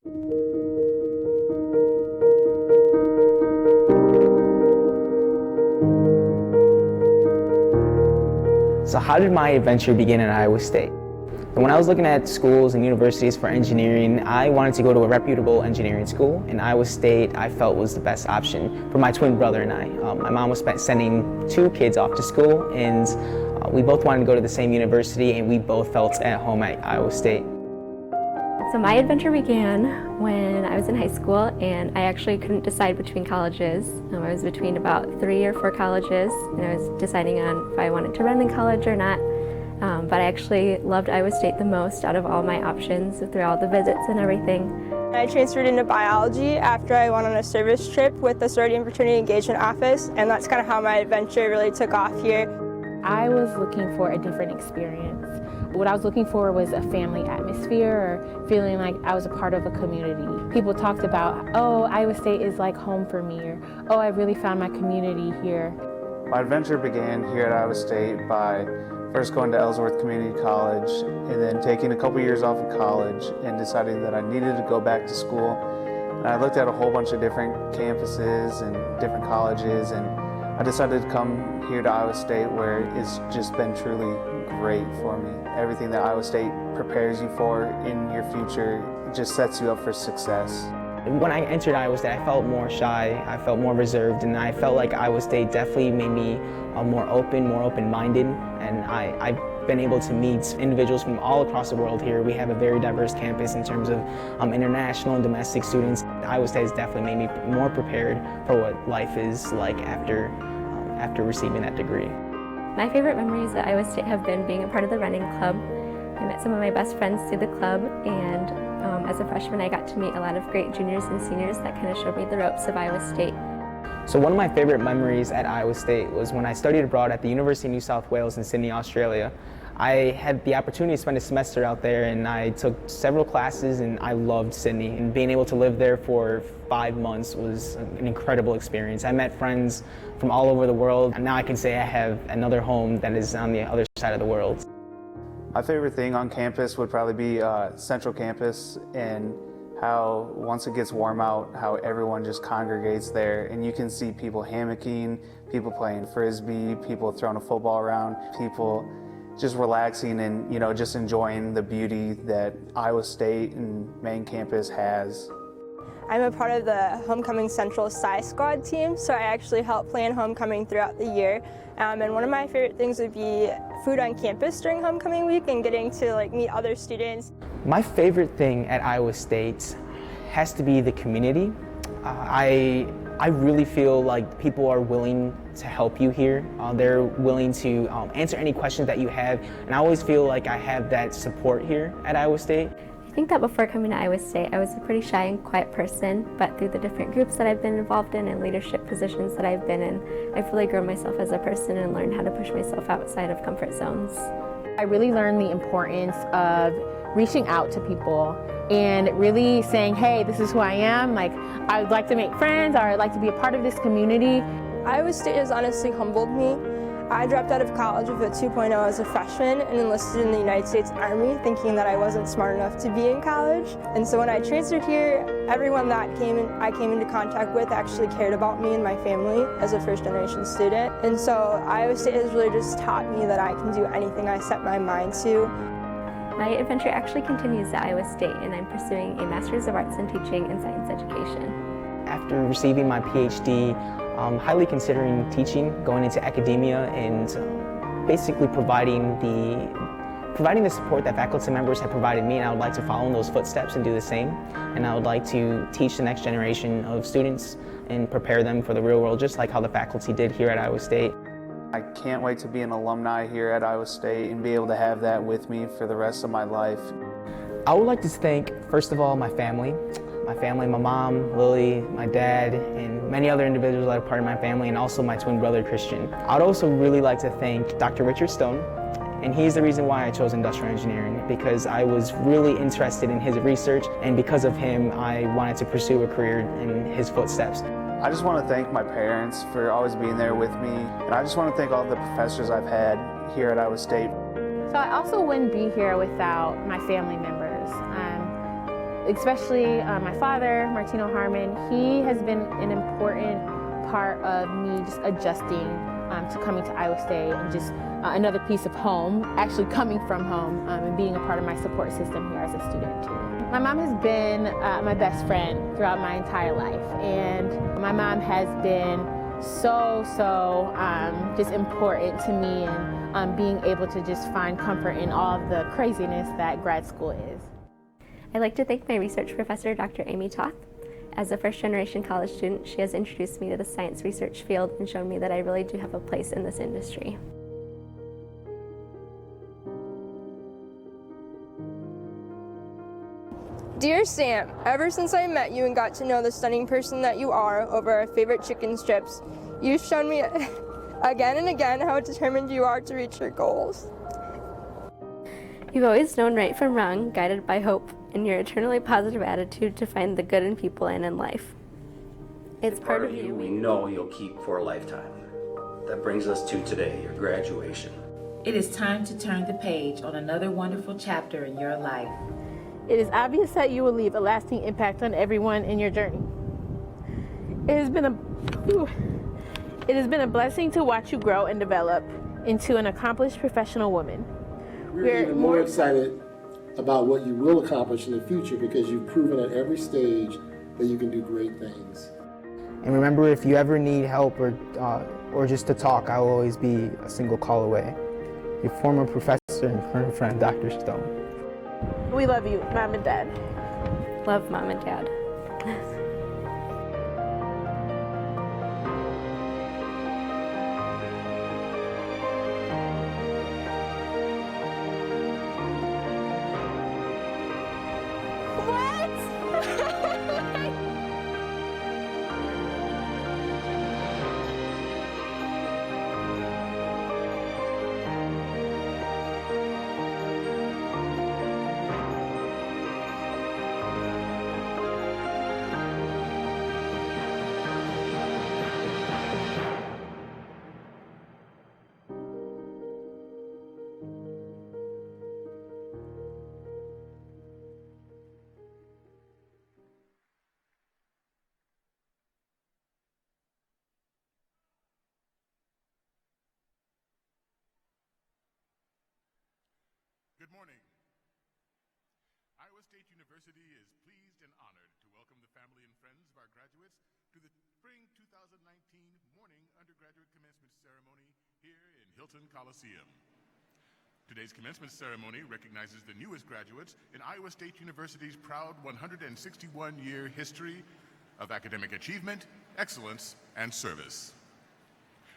So how did my adventure begin at Iowa State? When I was looking at schools and universities for engineering, I wanted to go to a reputable engineering school, and Iowa State I felt was the best option for my twin brother and I. My mom was sending two kids off to school, and we both wanted to go to the same university, and we both felt at home at Iowa State. So my adventure began when I was in high school, and I actually couldn't decide between colleges. I was between about 3 or 4 colleges, and I was deciding on if I wanted to run in college or not. But I actually loved Iowa State the most out of all my options through all the visits and everything. I transferred into biology after I went on a service trip with the Sorority and Fraternity Engagement Office, and that's kind of how my adventure really took off here. I was looking for a different experience. What I was looking for was a family atmosphere, or feeling like I was a part of a community. People talked about, oh, Iowa State is like home for me, or oh, I really found my community here. My adventure began here at Iowa State by first going to Ellsworth Community College, and then taking a couple years off of college and deciding that I needed to go back to school. And I looked at a whole bunch of different campuses and different colleges, and I decided to come here to Iowa State, where it's just been truly great for me. Everything that Iowa State prepares you for in your future just sets you up for success. When I entered Iowa State, I felt more shy, I felt more reserved, and I felt like Iowa State definitely made me more open-minded, and I've been able to meet individuals from all across the world here. We have a very diverse campus in terms of international and domestic students. Iowa State has definitely made me more prepared for what life is like after receiving that degree. My favorite memories at Iowa State have been being a part of the running club. I met some of my best friends through the club, and as a freshman I got to meet a lot of great juniors and seniors that kind of showed me the ropes of Iowa State. So one of my favorite memories at Iowa State was when I studied abroad at the University of New South Wales in Sydney, Australia. I had the opportunity to spend a semester out there, and I took several classes, and I loved Sydney. And being able to live there for 5 months was an incredible experience. I met friends from all over the world, and now I can say I have another home that is on the other side of the world. My favorite thing on campus would probably be Central Campus, and how once it gets warm out, how everyone just congregates there, and you can see people hammocking, people playing frisbee, people throwing a football around, people just relaxing and just enjoying the beauty that Iowa State and main campus has. I'm a part of the Homecoming Central Sci Squad team, so I actually help plan homecoming throughout the year. And one of my favorite things would be food on campus during homecoming week and getting to meet other students. My favorite thing at Iowa State has to be the community. I really feel like people are willing to help you here. They're willing to answer any questions that you have, and I always feel like I have that support here at Iowa State. I think that before coming to Iowa State, I was a pretty shy and quiet person, but through the different groups that I've been involved in and leadership positions that I've been in, I've really grown myself as a person and learned how to push myself outside of comfort zones. I really learned the importance of reaching out to people and really saying, hey, this is who I am, I would like to make friends, or I'd like to be a part of this community. Iowa State has honestly humbled me. I dropped out of college with a 2.0 as a freshman and enlisted in the United States Army, thinking that I wasn't smart enough to be in college. And so when I transferred here, everyone that I came into contact with actually cared about me and my family as a first-generation student. And so Iowa State has really just taught me that I can do anything I set my mind to. My adventure actually continues at Iowa State, and I'm pursuing a Master's of Arts in Teaching and Science Education. After receiving my PhD, I'm highly considering teaching, going into academia, and basically providing the support that faculty members have provided me, and I would like to follow in those footsteps and do the same. And I would like to teach the next generation of students and prepare them for the real world, just like how the faculty did here at Iowa State. I can't wait to be an alumni here at Iowa State and be able to have that with me for the rest of my life. I would like to thank, first of all, my family, my mom, Lily, my dad, and many other individuals that are part of my family, and also my twin brother, Christian. I'd also really like to thank Dr. Richard Stone, and he's the reason why I chose industrial engineering, because I was really interested in his research, and because of him, I wanted to pursue a career in his footsteps. I just want to thank my parents for always being there with me, and I just want to thank all the professors I've had here at Iowa State. So I also wouldn't be here without my family members. especially my father, Martino Harmon. He has been an important part of me just adjusting to coming to Iowa State and just another piece of home, actually coming from home and being a part of my support system here as a student too. My mom has been my best friend throughout my entire life, and my mom has been so just important to me and being able to just find comfort in all of the craziness that grad school is. I'd like to thank my research professor, Dr. Amy Toth. As a first-generation college student, she has introduced me to the science research field and shown me that I really do have a place in this industry. Dear Sam, ever since I met you and got to know the stunning person that you are over our favorite chicken strips, you've shown me again and again how determined you are to reach your goals. You've always known right from wrong, guided by hope, and your eternally positive attitude to find the good in people and in life. It's part of you we know you'll keep for a lifetime. That brings us to today, your graduation. It is time to turn the page on another wonderful chapter in your life. It is obvious that you will leave a lasting impact on everyone in your journey. It has been a blessing to watch you grow and develop into an accomplished professional woman. We're even more excited about what you will accomplish in the future because you've proven at every stage that you can do great things. And remember, if you ever need help or just to talk, I will always be a single call away. Your former professor and current friend, Dr. Stone. We love you, Mom and Dad. Love, Mom and Dad. Good morning. Iowa State University is pleased and honored to welcome the family and friends of our graduates to the Spring 2019 Morning Undergraduate Commencement Ceremony here in Hilton Coliseum. Today's commencement ceremony recognizes the newest graduates in Iowa State University's proud 161-year history of academic achievement, excellence, and service.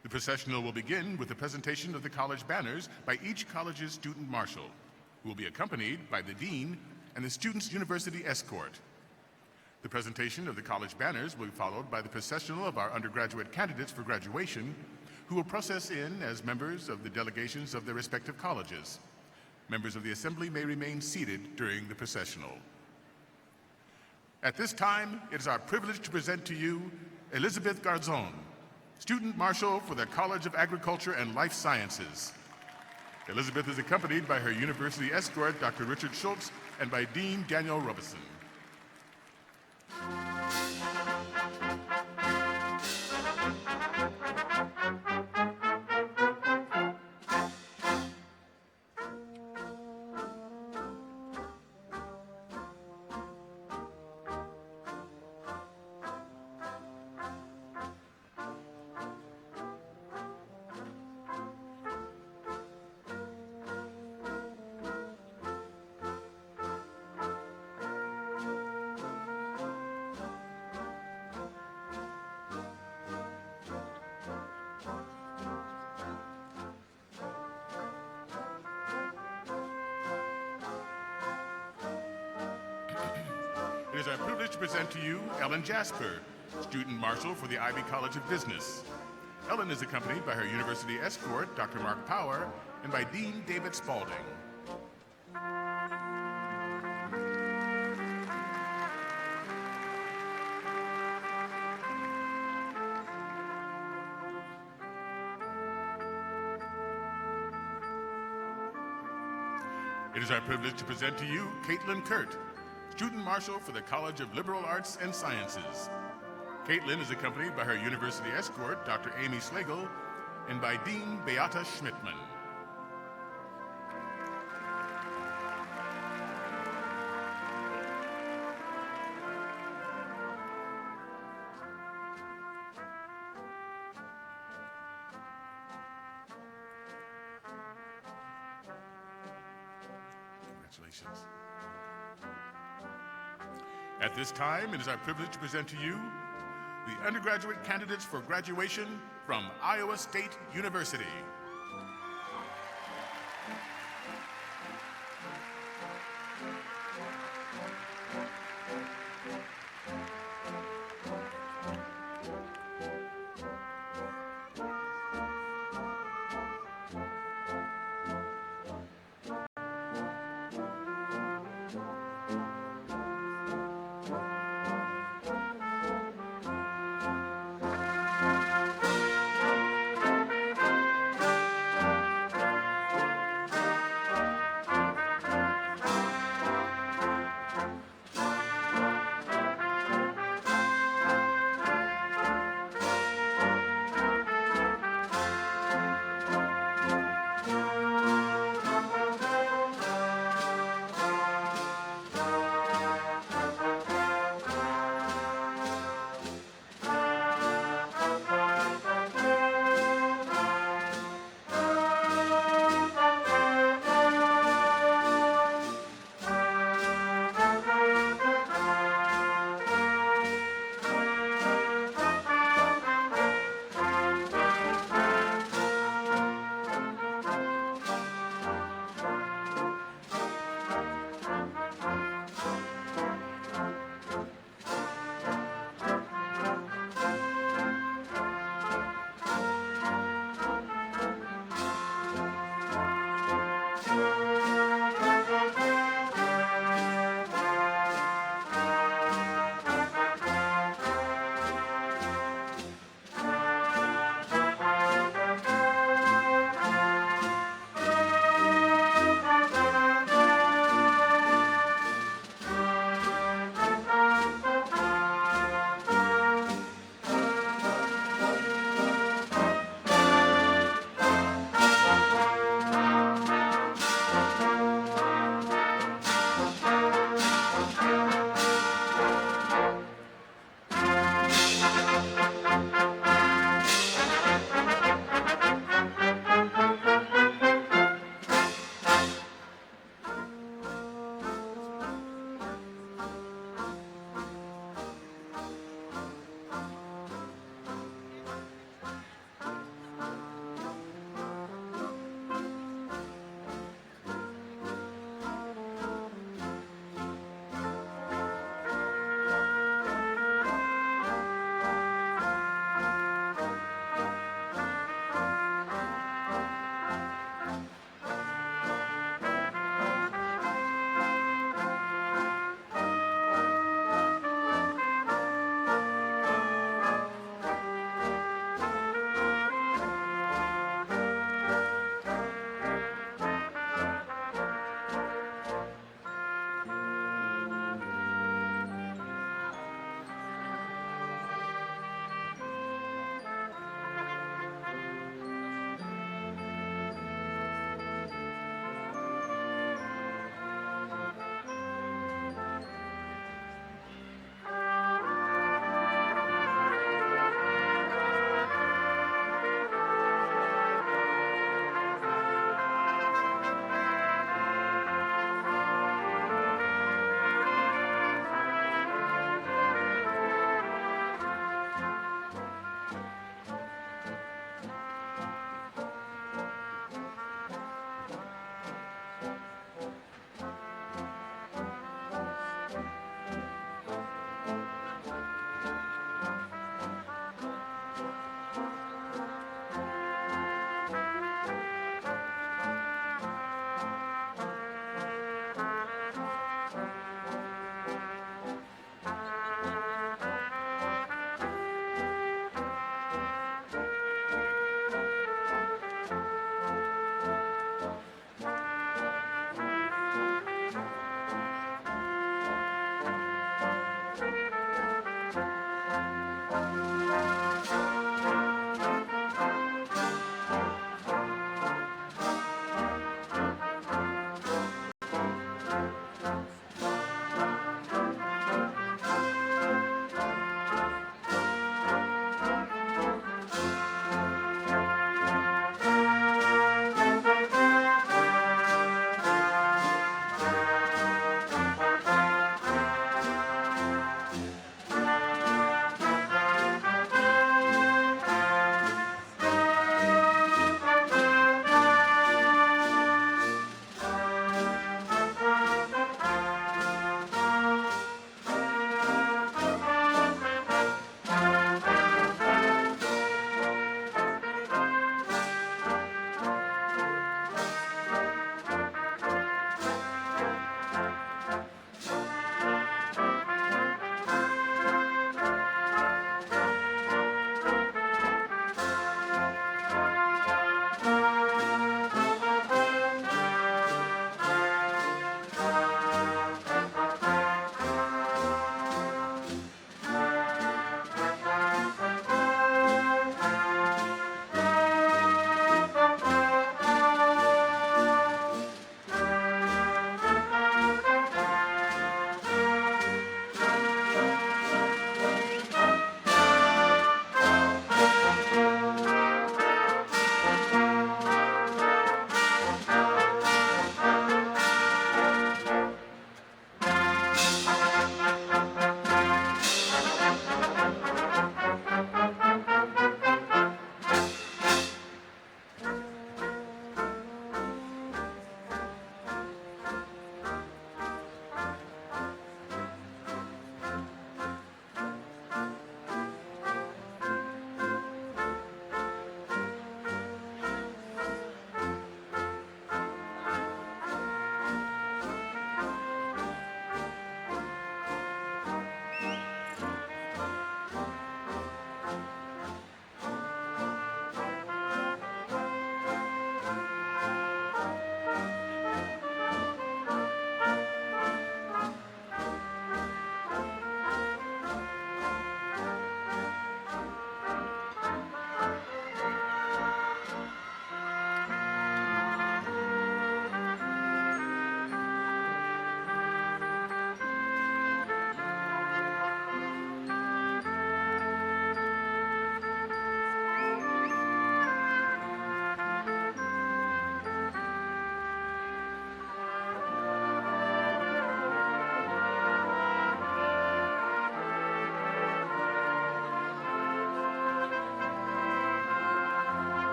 The processional will begin with the presentation of the college banners by each college's student marshal, who will be accompanied by the dean and the student's university escort. The presentation of the college banners will be followed by the processional of our undergraduate candidates for graduation, who will process in as members of the delegations of their respective colleges. Members of the assembly may remain seated during the processional. At this time, it is our privilege to present to you Elizabeth Garzon, Student Marshal for the College of Agriculture and Life Sciences. Elizabeth is accompanied by her university escort, Dr. Richard Schultz, and by Dean Daniel Robeson. It is our privilege to present to you Ellen Jasper, Student Marshal for the Ivy College of Business. Ellen is accompanied by her university escort, Dr. Mark Power, and by Dean David Spalding. It is our privilege to present to you Caitlin Kurt, Student Marshal for the College of Liberal Arts and Sciences. Caitlin is accompanied by her university escort, Dr. Amy Slagle, and by Dean Beata Schmidtman. Congratulations. At this time, it is our privilege to present to you the undergraduate candidates for graduation from Iowa State University.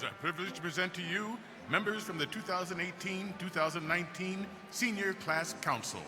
is our privilege to present to you members from the 2018-2019 Senior Class Council.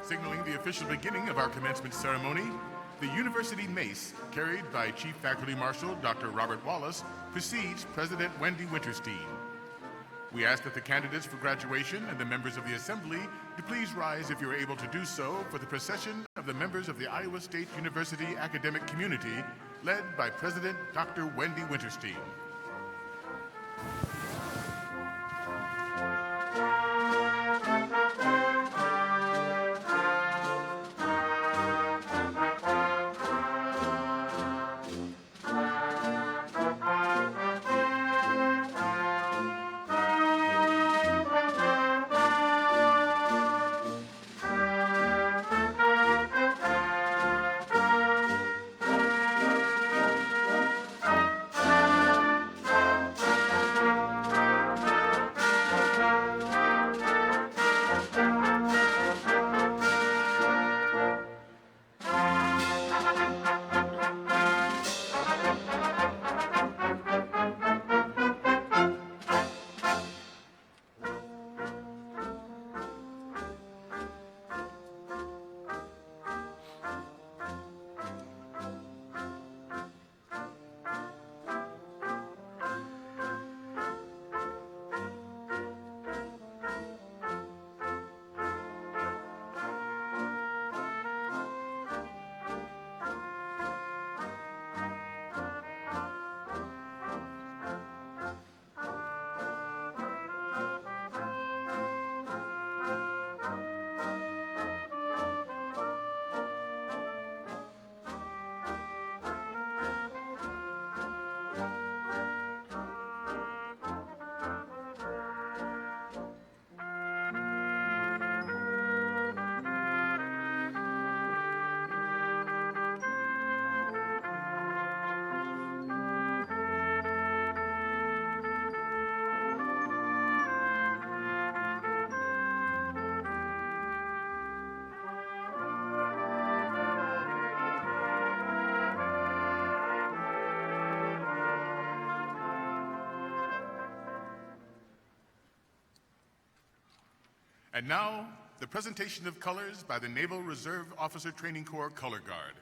Signaling the official beginning of our commencement ceremony, the University Mace, carried by Chief Faculty Marshal Dr. Robert Wallace, precedes President Wendy Winterstein. We ask that the candidates for graduation and the members of the Assembly to please rise if you are able to do so for the procession of the members of the Iowa State University academic community, led by President Dr. Wendy Winterstein. And now, the presentation of colors by the Naval Reserve Officer Training Corps Color Guard.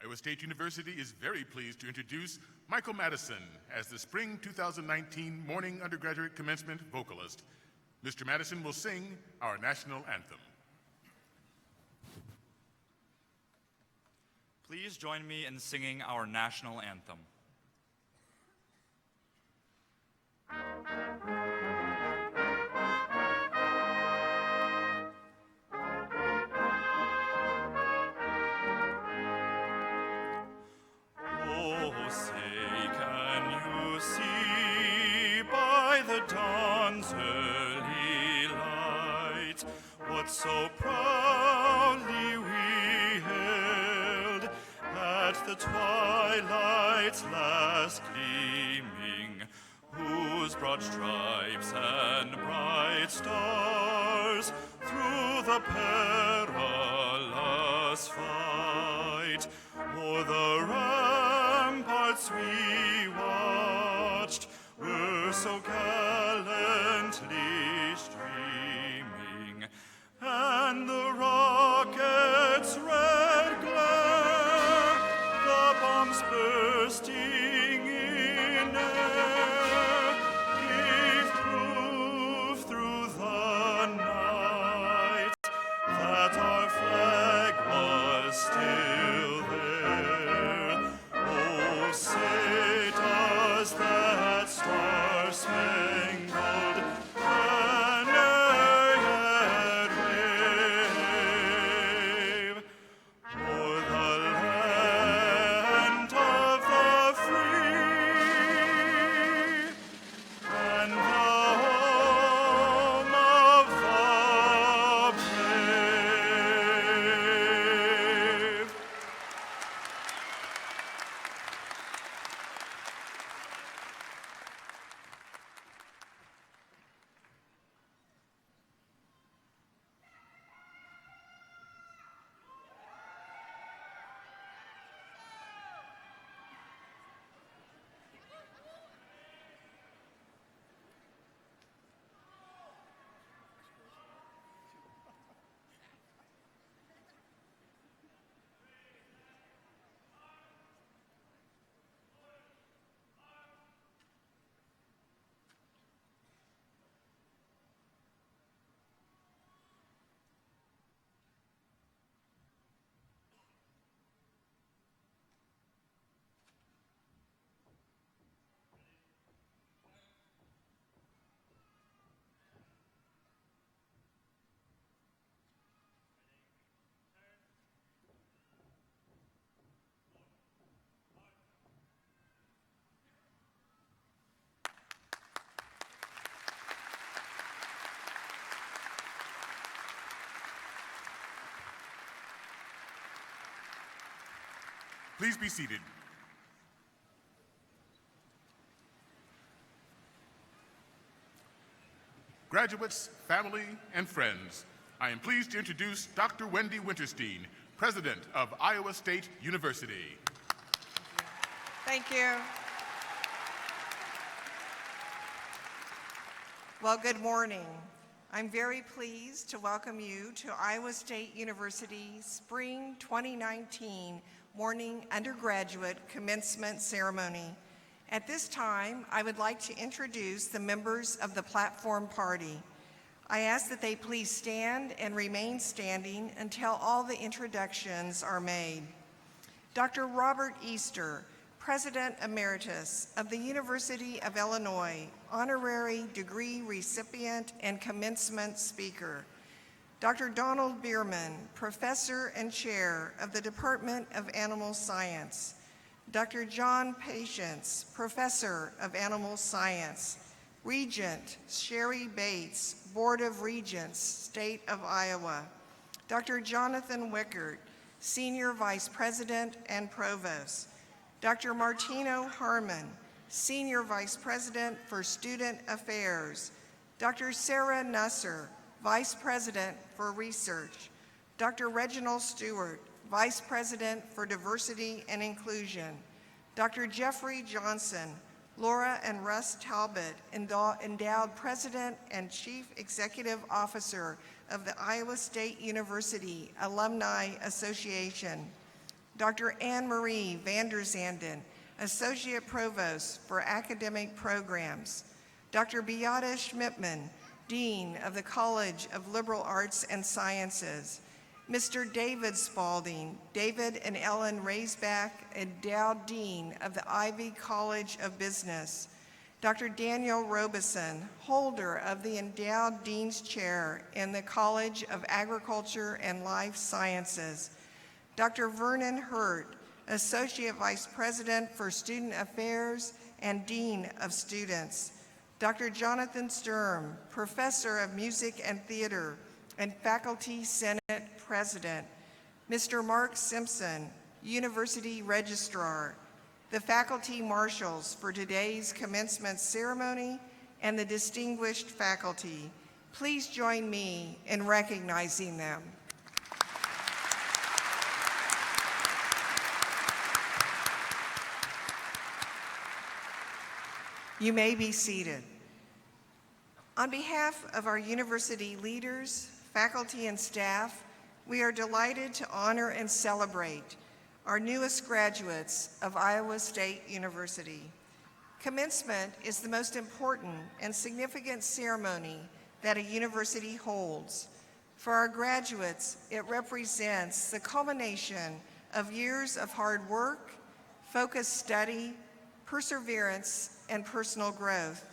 Iowa State University is very pleased to introduce Michael Madison as the Spring 2019 Morning Undergraduate Commencement vocalist. Mr. Madison will sing our national anthem. Please join me in singing our national anthem. The dawn's early light what so proudly we hailed at the twilight's last gleaming, whose broad stripes and bright stars through the perilous fight o'er the ramparts we watched were so gallantly streaming, and the rocket's red glare, the bombs bursting in air, gave proof through the night that our flag was still there. Oh, say does that star-spangled banner yet wave o'er the land of the free and the home of the brave? Please be seated. Graduates, family, and friends, I am pleased to introduce Dr. Wendy Winterstein, President of Iowa State University. Thank you. Well, good morning. I'm very pleased to welcome you to Iowa State University Spring 2019 Morning Undergraduate Commencement Ceremony. At this time, I would like to introduce the members of the platform party. I ask that they please stand and remain standing until all the introductions are made. Dr. Robert Easter, President Emeritus of the University of Illinois, honorary degree recipient and commencement speaker. Dr. Donald Bierman, Professor and Chair of the Department of Animal Science. Dr. John Patience, Professor of Animal Science. Regent Sherry Bates, Board of Regents, State of Iowa. Dr. Jonathan Wickert, Senior Vice President and Provost. Dr. Martino Harmon, Senior Vice President for Student Affairs. Dr. Sarah Nusser, Vice President for Research. Dr. Reginald Stewart, Vice President for Diversity and Inclusion. Dr. Jeffrey Johnson, Laura and Russ Talbot, endowed President and Chief Executive Officer of the Iowa State University Alumni Association. Dr. Anne Marie Vanderzanden, Associate Provost for Academic Programs. Dr. Beata Schmidtman, Dean of the College of Liberal Arts and Sciences. Mr. David Spalding, David and Ellen Raisback, endowed Dean of the Ivy College of Business. Dr. Daniel Robeson, holder of the endowed Dean's Chair in the College of Agriculture and Life Sciences. Dr. Vernon Hurt, Associate Vice President for Student Affairs and Dean of Students. Dr. Jonathan Sturm, Professor of Music and Theater and Faculty Senate President, Mr. Mark Simpson, University Registrar, the faculty marshals for today's commencement ceremony, and the distinguished faculty. Please join me in recognizing them. You may be seated. On behalf of our university leaders, faculty, and staff, we are delighted to honor and celebrate our newest graduates of Iowa State University. Commencement is the most important and significant ceremony that a university holds. For our graduates, it represents the culmination of years of hard work, focused study, perseverance, and personal growth.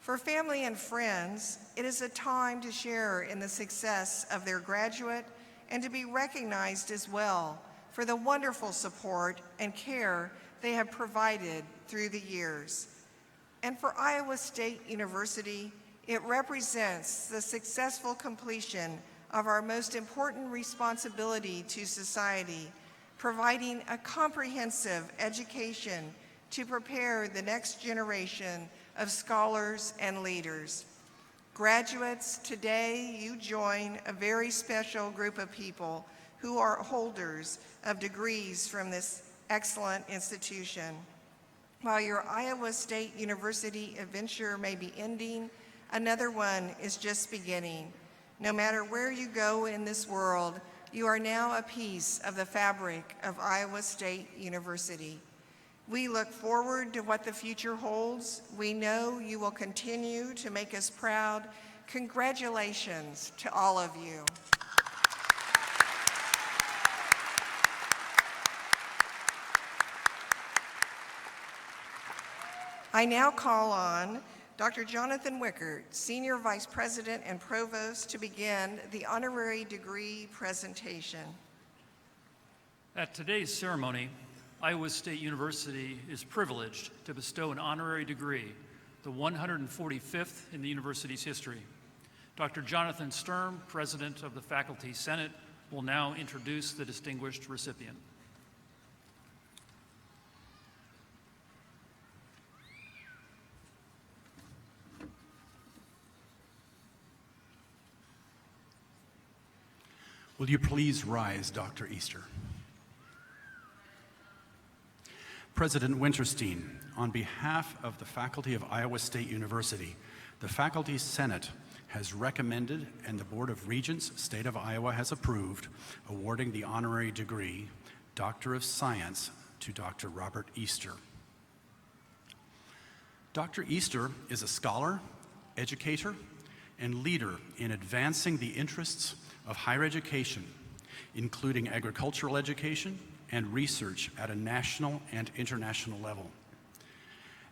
For family and friends, it is a time to share in the success of their graduate and to be recognized as well for the wonderful support and care they have provided through the years. And for Iowa State University, it represents the successful completion of our most important responsibility to society, providing a comprehensive education to prepare the next generation of scholars and leaders. Graduates, today you join a very special group of people who are holders of degrees from this excellent institution. While your Iowa State University adventure may be ending, another one is just beginning. No matter where you go in this world, you are now a piece of the fabric of Iowa State University. We look forward to what the future holds. We know you will continue to make us proud. Congratulations to all of you. I now call on Dr. Jonathan Wickert, Senior Vice President and Provost, to begin the honorary degree presentation. At today's ceremony, Iowa State University is privileged to bestow an honorary degree, the 145th in the university's history. Dr. Jonathan Sturm, President of the Faculty Senate, will now introduce the distinguished recipient. Will you please rise, Dr. Easter? President Winterstein, on behalf of the faculty of Iowa State University, the Faculty Senate has recommended and the Board of Regents, State of Iowa, has approved awarding the honorary degree, Doctor of Science, to Dr. Robert Easter. Dr. Easter is a scholar, educator, and leader in advancing the interests of higher education, including agricultural education and research at a national and international level.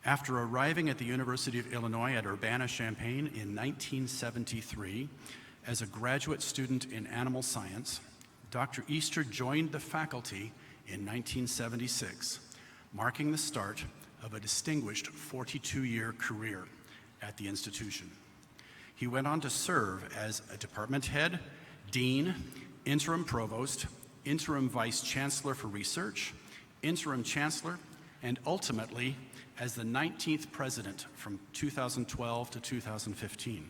After arriving at the University of Illinois at Urbana-Champaign in 1973 as a graduate student in animal science, Dr. Easter joined the faculty in 1976, marking the start of a distinguished 42-year career at the institution. He went on to serve as a department head, dean, interim provost, interim vice chancellor for research, interim chancellor, and ultimately as the 19th president from 2012 to 2015.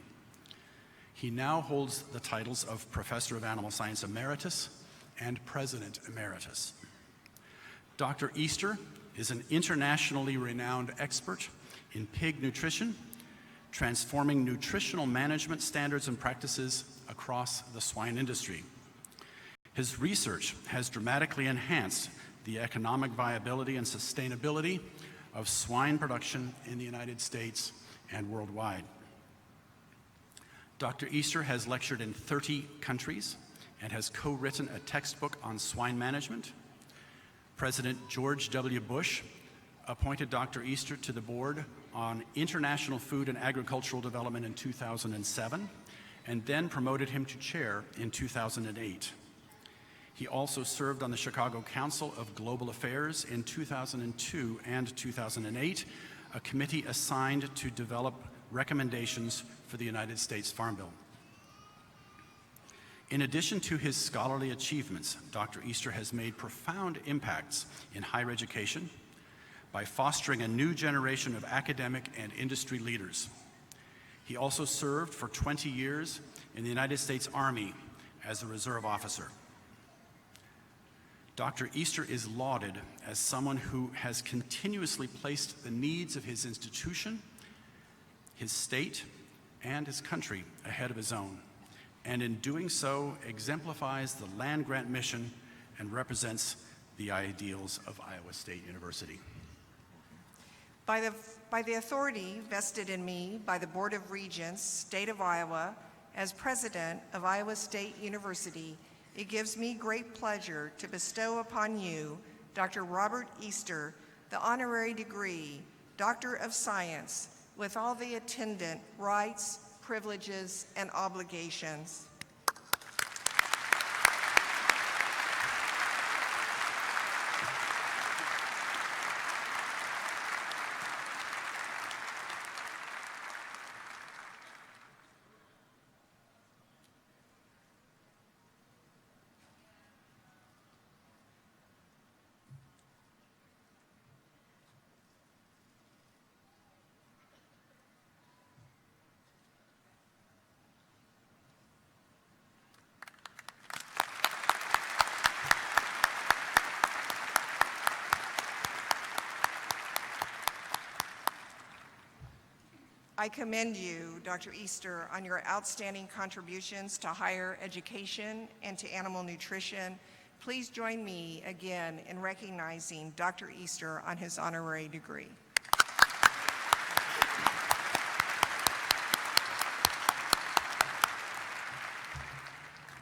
He now holds the titles of Professor of Animal Science Emeritus and President Emeritus. Dr. Easter is an internationally renowned expert in pig nutrition, transforming nutritional management standards and practices across the swine industry. His research has dramatically enhanced the economic viability and sustainability of swine production in the United States and worldwide. Dr. Easter has lectured in 30 countries and has co-written a textbook on swine management. President George W. Bush appointed Dr. Easter to the Board on International Food and Agricultural Development in 2007, and then promoted him to chair in 2008. He also served on the Chicago Council of Global Affairs in 2002 and 2008, a committee assigned to develop recommendations for the United States Farm Bill. In addition to his scholarly achievements, Dr. Easter has made profound impacts in higher education by fostering a new generation of academic and industry leaders. He also served for 20 years in the United States Army as a reserve officer. Dr. Easter is lauded as someone who has continuously placed the needs of his institution, his state, and his country ahead of his own, and in doing so exemplifies the land-grant mission and represents the ideals of Iowa State University. By the authority vested in me by the Board of Regents, State of Iowa, as President of Iowa State University, it gives me great pleasure to bestow upon you, Dr. Robert Easter, the honorary degree, Doctor of Science, with all the attendant rights, privileges, and obligations. I commend you, Dr. Easter, on your outstanding contributions to higher education and to animal nutrition. Please join me again in recognizing Dr. Easter on his honorary degree.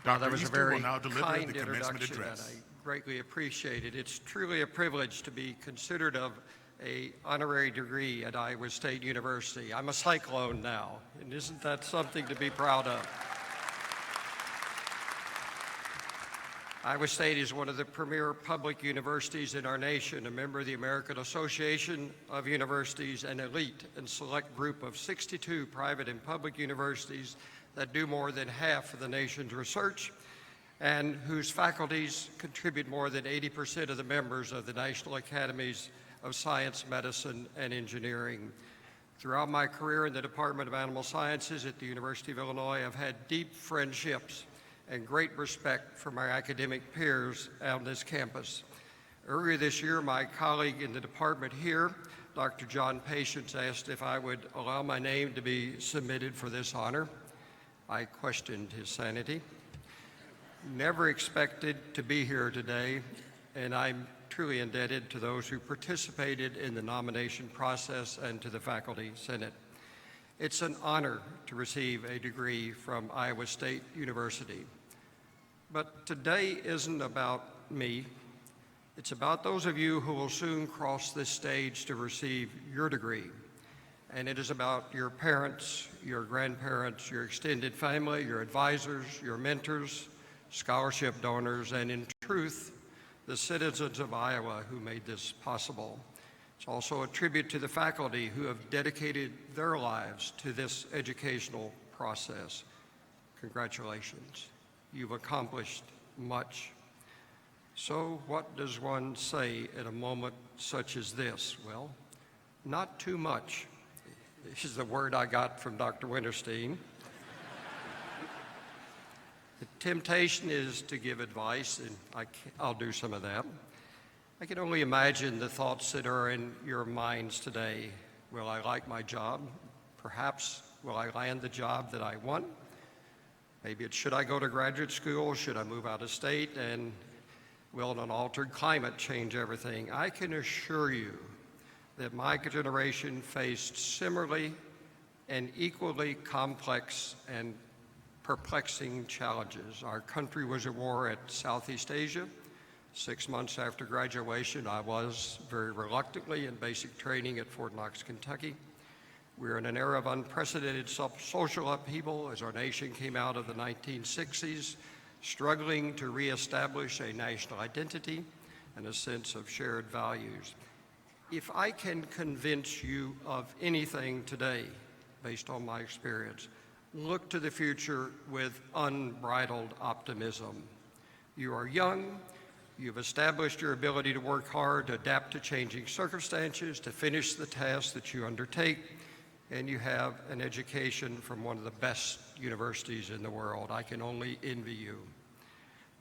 Dr. That was Easter a very will now deliver kind the commencement introduction address. that I greatly appreciate it. It's truly a privilege to be considered of an honorary degree at Iowa State University. I'm a cyclone now, and isn't that something to be proud of? Iowa State is one of the premier public universities in our nation, a member of the American Association of Universities, an elite and select group of 62 private and public universities that do more than half of the nation's research and whose faculties contribute more than 80% of the members of the National Academies of Science, Medicine, and Engineering. Throughout my career in the Department of Animal Sciences at the University of Illinois, I've had deep friendships and great respect for my academic peers on this campus. Earlier this year, my colleague in the department here, Dr. John Patience, asked if I would allow my name to be submitted for this honor. I questioned his sanity. Never expected to be here today, and I'm truly indebted to those who participated in the nomination process and to the Faculty Senate. It's an honor to receive a degree from Iowa State University. But today isn't about me. It's about those of you who will soon cross this stage to receive your degree. And it is about your parents, your grandparents, your extended family, your advisors, your mentors, scholarship donors, and in truth, the citizens of Iowa who made this possible. It's also a tribute to the faculty who have dedicated their lives to this educational process. Congratulations. You've accomplished much. So what does one say at a moment such as this? Well, not too much. This is the word I got from Dr. Winterstein. The temptation is to give advice, and I'll do some of that. I can only imagine the thoughts that are in your minds today. Will I like my job? Perhaps will I land the job that I want? Maybe it's should I go to graduate school? Should I move out of state? And will an altered climate change everything? I can assure you that my generation faced similarly and equally complex and perplexing challenges. Our country was at war at Southeast Asia. 6 months after graduation, I was very reluctantly in basic training at Fort Knox, Kentucky. We're in an era of unprecedented social upheaval as our nation came out of the 1960s, struggling to reestablish a national identity and a sense of shared values. If I can convince you of anything today, based on my experience, look to the future with unbridled optimism. You are young, you've established your ability to work hard, to adapt to changing circumstances, to finish the tasks that you undertake, and you have an education from one of the best universities in the world. I can only envy you.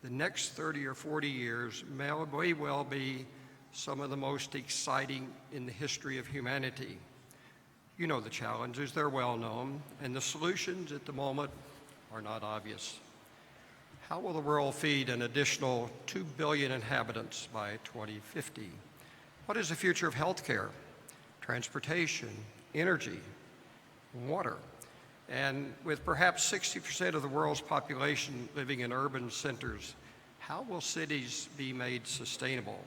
The next 30 or 40 years may well be some of the most exciting in the history of humanity. You know the challenges, they're well known, and the solutions at the moment are not obvious. How will the world feed an additional 2 billion inhabitants by 2050? What is the future of healthcare, transportation, energy, water? And with perhaps 60% of the world's population living in urban centers, how will cities be made sustainable?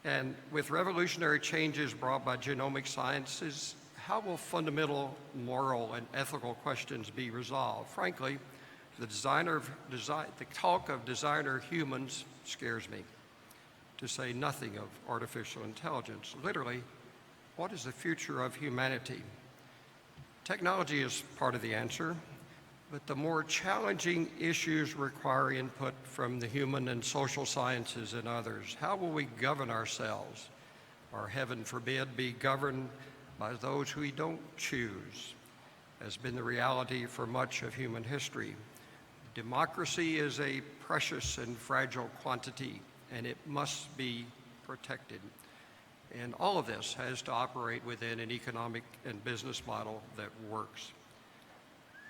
And with revolutionary changes brought by genomic sciences, how will fundamental moral and ethical questions be resolved? Frankly, the talk of designer humans scares me, to say nothing of artificial intelligence. Literally, what is the future of humanity? Technology is part of the answer, but the more challenging issues require input from the human and social sciences and others. How will we govern ourselves, or heaven forbid, be governed by those who we don't choose, has been the reality for much of human history. Democracy is a precious and fragile quantity, and it must be protected. And all of this has to operate within an economic and business model that works.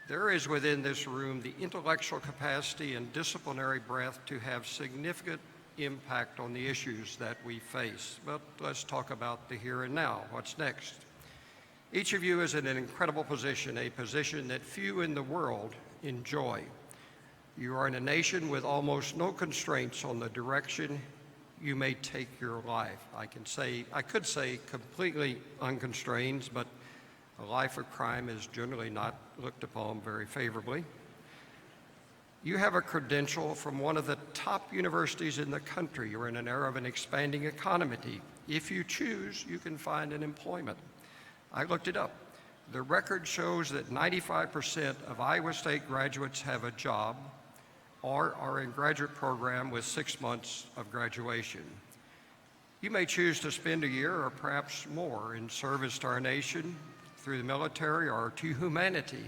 There is within this room the intellectual capacity and disciplinary breadth to have significant impact on the issues that we face. But let's talk about the here and now. What's next? Each of you is in an incredible position, a position that few in the world enjoy. You are in a nation with almost no constraints on the direction you may take your life. I could say completely unconstrained, but a life of crime is generally not looked upon very favorably. You have a credential from one of the top universities in the country. You're in an era of an expanding economy. If you choose, you can find an employment. I looked it up. The record shows that 95% of Iowa State graduates have a job or are in graduate program with 6 months of graduation. You may choose to spend a year or perhaps more in service to our nation, through the military, or to humanity,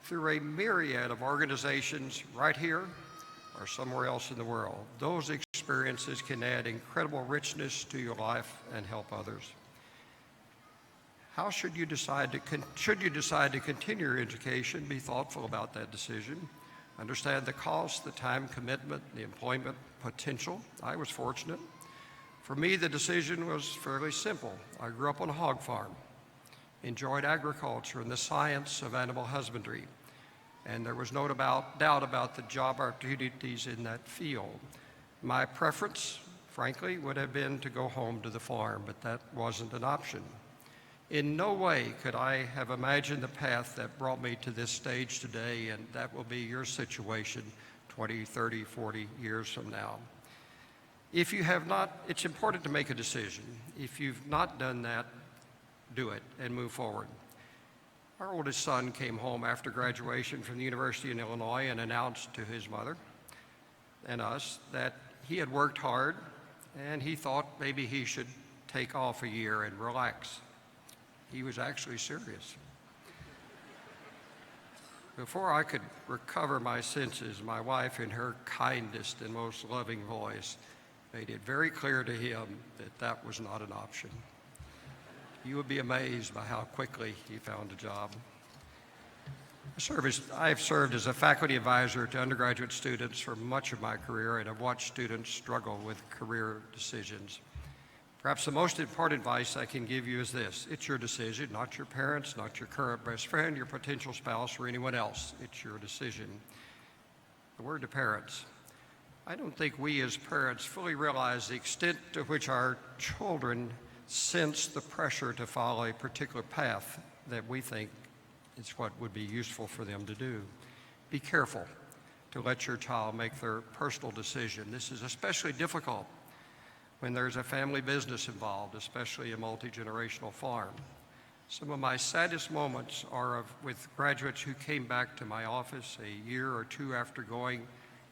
through a myriad of organizations right here or somewhere else in the world. Those experiences can add incredible richness to your life and help others. How should you decide to continue your education? Be thoughtful about that decision. Understand the cost, the time commitment, the employment potential. I was fortunate. For me, the decision was fairly simple. I grew up on a hog farm, enjoyed agriculture and the science of animal husbandry, and there was no doubt about the job opportunities in that field. My preference, frankly, would have been to go home to the farm, but that wasn't an option. In no way could I have imagined the path that brought me to this stage today, and that will be your situation 20, 30, 40 years from now. If you have not, it's important to make a decision. If you've not done that, do it and move forward. Our oldest son came home after graduation from the University in Illinois and announced to his mother and us that he had worked hard and he thought maybe he should take off a year and relax. He was actually serious. Before I could recover my senses, my wife, in her kindest and most loving voice, made it very clear to him that that was not an option. You would be amazed by how quickly he found a job. I've served as a faculty advisor to undergraduate students for much of my career and have watched students struggle with career decisions. Perhaps the most important advice I can give you is this: it's your decision, not your parents, not your current best friend, your potential spouse, or anyone else. It's your decision. A word to parents. I don't think we as parents fully realize the extent to which our children sense the pressure to follow a particular path that we think is what would be useful for them to do. Be careful to let your child make their personal decision. This is especially difficult when there's a family business involved, especially a multi-generational farm. Some of my saddest moments are with graduates who came back to my office a year or two after going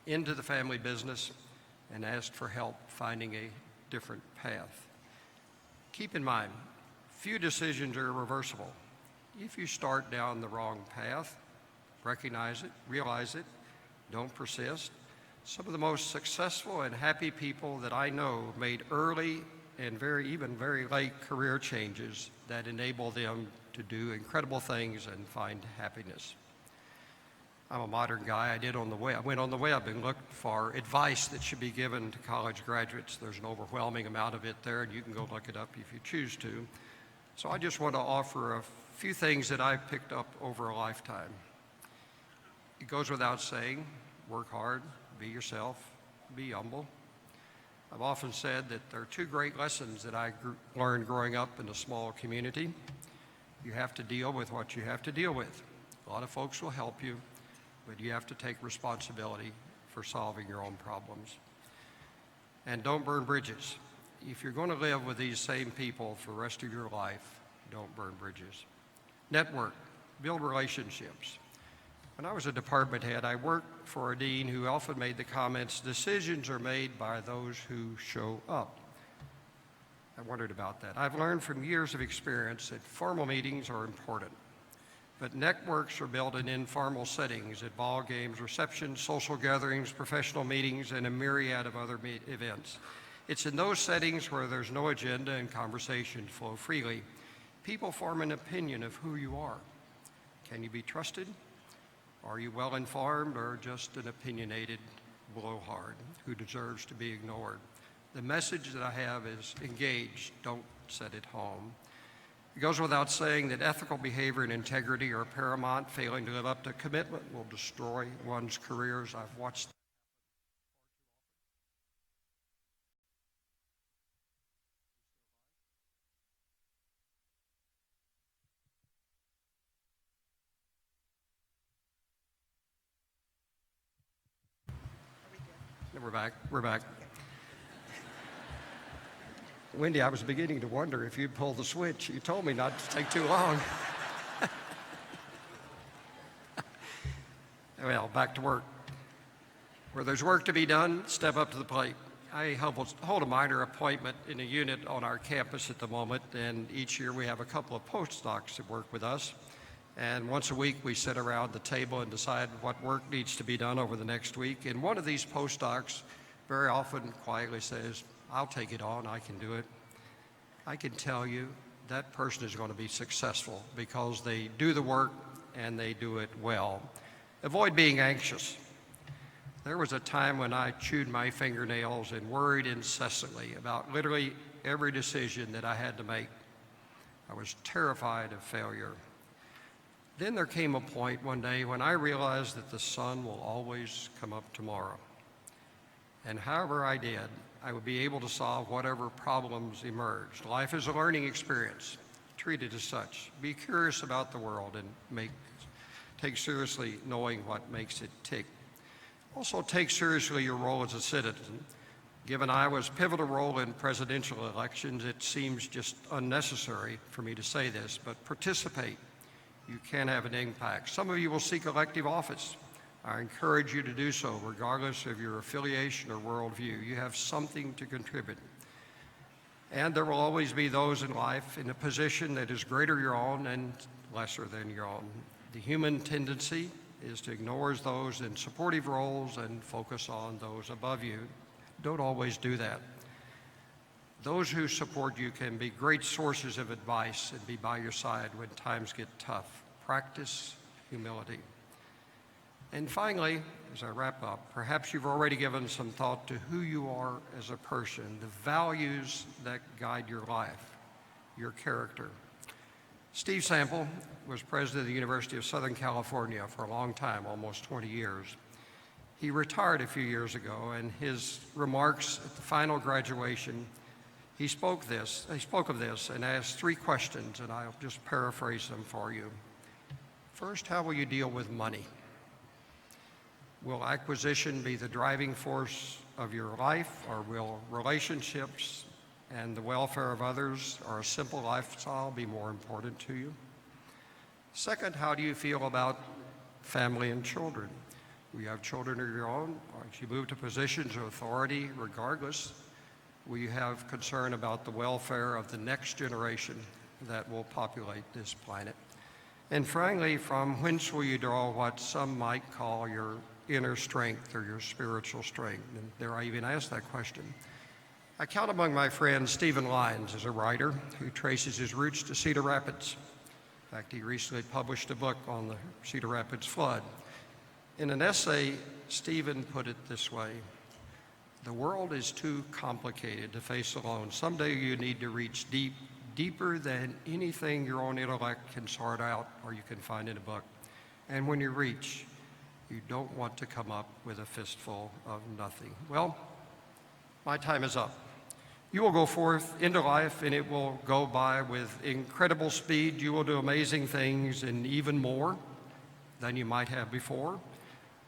into the family business and asked for help finding a different path. Keep in mind, few decisions are irreversible. If you start down the wrong path, recognize it, realize it, don't persist. Some of the most successful and happy people that I know made early and even very late career changes that enable them to do incredible things and find happiness. I'm a modern guy. I went on the web and looked for advice that should be given to college graduates. There's an overwhelming amount of it there, and you can go look it up if you choose to. So I just want to offer a few things that I've picked up over a lifetime. It goes without saying, work hard, be yourself, be humble. I've often said that there are two great lessons that I learned growing up in a small community. You have to deal with what you have to deal with. A lot of folks will help you, but you have to take responsibility for solving your own problems. And don't burn bridges. If you're going to live with these same people for the rest of your life, don't burn bridges. Network, build relationships. When I was a department head, I worked for a dean who often made the comments, decisions are made by those who show up. I wondered about that. I've learned from years of experience that formal meetings are important, but networks are built in informal settings at ball games, receptions, social gatherings, professional meetings, and a myriad of other events. It's in those settings where there's no agenda and conversations flow freely. People form an opinion of who you are. Can you be trusted? Are you well informed or just an opinionated blowhard who deserves to be ignored? The message that I have is engage, don't sit at home. It goes without saying that ethical behavior and integrity are paramount. Failing to live up to commitment will destroy one's careers. I've watched We're back. Wendy, I was beginning to wonder if you'd pull the switch. You told me not to take too long. Well, back to work. Where there's work to be done, step up to the plate. I hold a minor appointment in a unit on our campus at the moment, and each year we have a couple of postdocs that work with us. And once a week, we sit around the table and decide what work needs to be done over the next week. And one of these postdocs very often quietly says, I'll take it on, I can do it. I can tell you that person is going to be successful because they do the work and they do it well. Avoid being anxious. There was a time when I chewed my fingernails and worried incessantly about literally every decision that I had to make. I was terrified of failure. Then there came a point one day when I realized that the sun will always come up tomorrow. And however I did, I would be able to solve whatever problems emerged. Life is a learning experience. Treat it as such. Be curious about the world and take seriously knowing what makes it tick. Also take seriously your role as a citizen. Given Iowa's pivotal role in presidential elections, it seems just unnecessary for me to say this, but participate. You can have an impact. Some of you will seek elective office. I encourage you to do so, regardless of your affiliation or worldview. You have something to contribute. And there will always be those in life in a position that is greater your own and lesser than your own. The human tendency is to ignore those in supportive roles and focus on those above you. Don't always do that. Those who support you can be great sources of advice and be by your side when times get tough. Practice humility. And finally, as I wrap up, perhaps you've already given some thought to who you are as a person, the values that guide your life, your character. Steve Sample was president of the University of Southern California for a long time, almost 20 years. He retired a few years ago, and his remarks at the final graduation, he spoke of this and asked three questions, and I'll just paraphrase them for you. First, how will you deal with money? Will acquisition be the driving force of your life, or will relationships and the welfare of others or a simple lifestyle be more important to you? Second, how do you feel about family and children? Will you have children of your own? Or as you move to positions of authority, regardless, will you have concern about the welfare of the next generation that will populate this planet? And finally, from whence will you draw what some might call your inner strength or your spiritual strength? And dare I even ask that question? I count among my friends Stephen Lyons as a writer who traces his roots to Cedar Rapids. In fact, he recently published a book on the Cedar Rapids flood. In an essay, Stephen put it this way: the world is too complicated to face alone. Someday you need to reach deeper than anything your own intellect can sort out or you can find in a book. And when you reach, you don't want to come up with a fistful of nothing. Well, my time is up. You will go forth into life and it will go by with incredible speed. You will do amazing things and even more than you might have before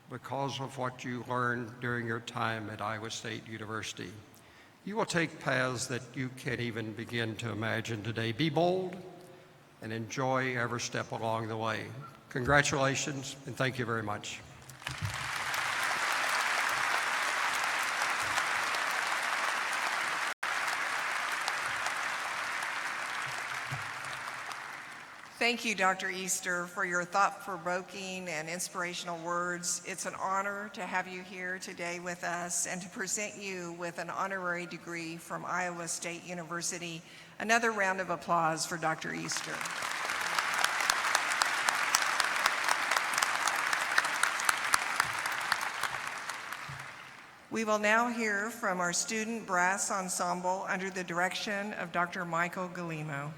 because of what you learned during your time at Iowa State University. You will take paths that you can't even begin to imagine today. Be bold and enjoy every step along the way. Congratulations and thank you very much. Thank you, Dr. Easter, for your thought-provoking and inspirational words. It's an honor to have you here today with us and to present you with an honorary degree from Iowa State University. Another round of applause for Dr. Easter. We will now hear from our student brass ensemble under the direction of Dr. Michael Galimo.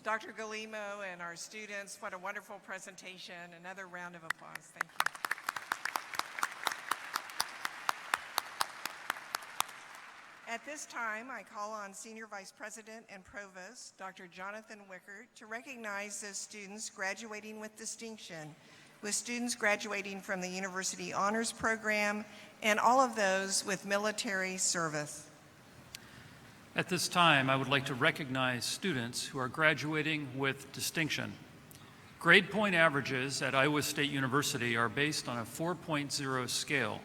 Dr. Galimo and our students, what a wonderful presentation. Another round of applause. Thank you. At this time, I call on Senior Vice President and Provost, Dr. Jonathan Wickert, to recognize those students graduating with distinction, with students graduating from the University Honors Program, and all of those with military service. At this time, I would like to recognize students who are graduating with distinction. Grade point averages at Iowa State University are based on a 4.0 scale.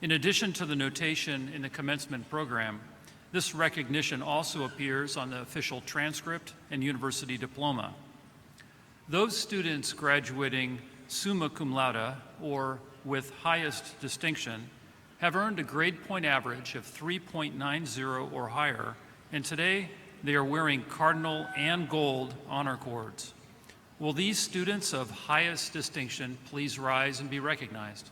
In addition to the notation in the commencement program, this recognition also appears on the official transcript and university diploma. Those students graduating summa cum laude, or with highest distinction have earned a grade point average of 3.90 or higher, and today they are wearing cardinal and gold honor cords. Will these students of highest distinction please rise and be recognized?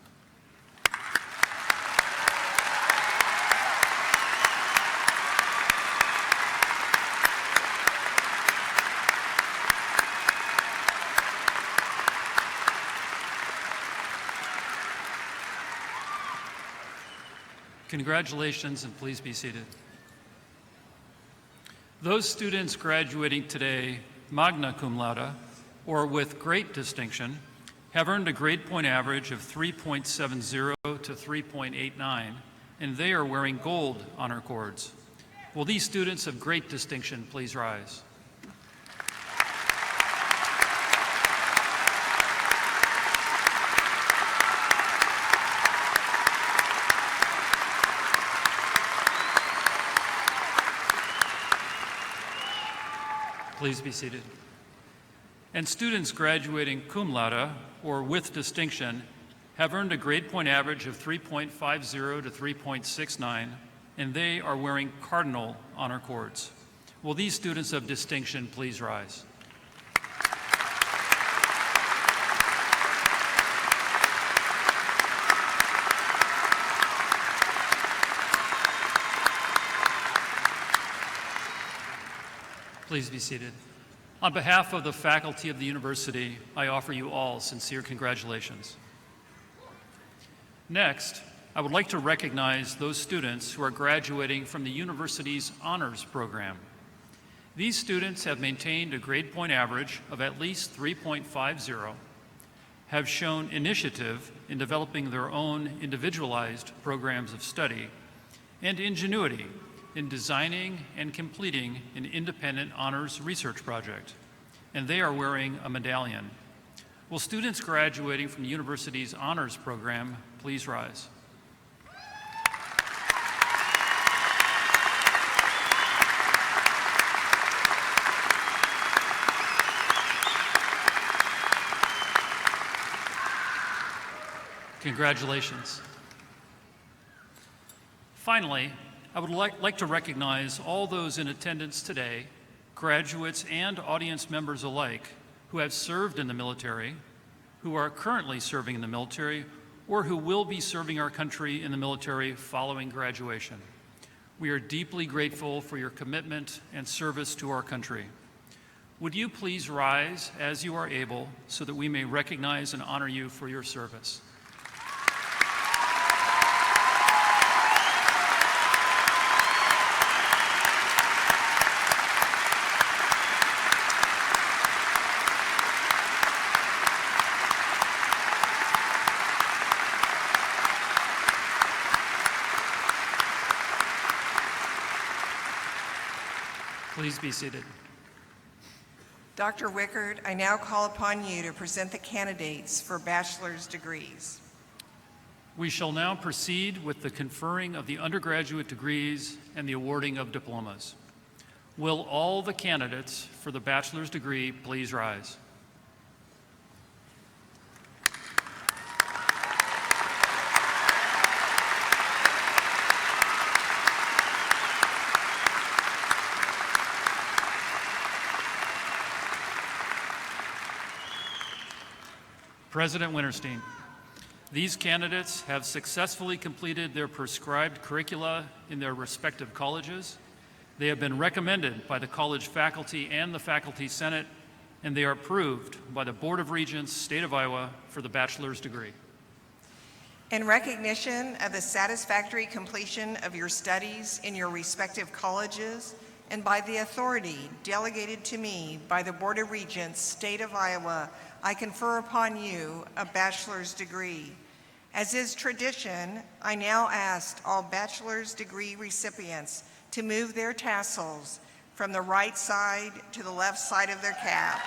Congratulations, and please be seated. Those students graduating today magna cum laude, or with great distinction, have earned a grade point average of 3.70 to 3.89, and they are wearing gold honor cords. Will these students of great distinction please rise? Please be seated. And students graduating cum laude, or with distinction, have earned a grade point average of 3.50 to 3.69, and they are wearing cardinal honor cords. Will these students of distinction please rise? Please be seated. On behalf of the faculty of the university, I offer you all sincere congratulations. Next, I would like to recognize those students who are graduating from the university's honors program. These students have maintained a grade point average of at least 3.50, have shown initiative in developing their own individualized programs of study, and ingenuity in designing and completing an independent honors research project, and they are wearing a medallion. Will students graduating from the university's honors program please rise? Congratulations. Finally, I would like to recognize all those in attendance today, graduates and audience members alike, who have served in the military, who are currently serving in the military, or who will be serving our country in the military following graduation. We are deeply grateful for your commitment and service to our country. Would you please rise as you are able so that we may recognize and honor you for your service? Please be seated. Dr. Wickard, I now call upon you to present the candidates for bachelor's degrees. We shall now proceed with the conferring of the undergraduate degrees and the awarding of diplomas. Will all the candidates for the bachelor's degree please rise? President Winterstein, these candidates have successfully completed their prescribed curricula in their respective colleges. They have been recommended by the college faculty and the Faculty Senate, and they are approved by the Board of Regents, State of Iowa, for the bachelor's degree. In recognition of the satisfactory completion of your studies in your respective colleges, and by the authority delegated to me by the Board of Regents, State of Iowa, I confer upon you a bachelor's degree. As is tradition, I now ask all bachelor's degree recipients to move their tassels from the right side to the left side of their cap.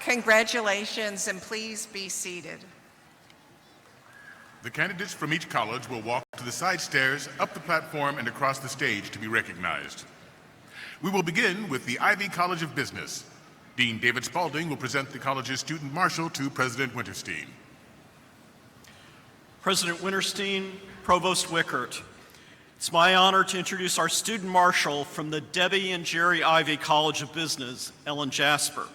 Congratulations, and please be seated. The candidates from each college will walk to the side stairs, up the platform, and across the stage to be recognized. We will begin with the Ivy College of Business. Dean David Spaulding will present the college's student marshal to President Winterstein. President Winterstein, Provost Wickert, it's my honor to introduce our student marshal from the Debbie and Jerry Ivy College of Business, Ellen Jasper.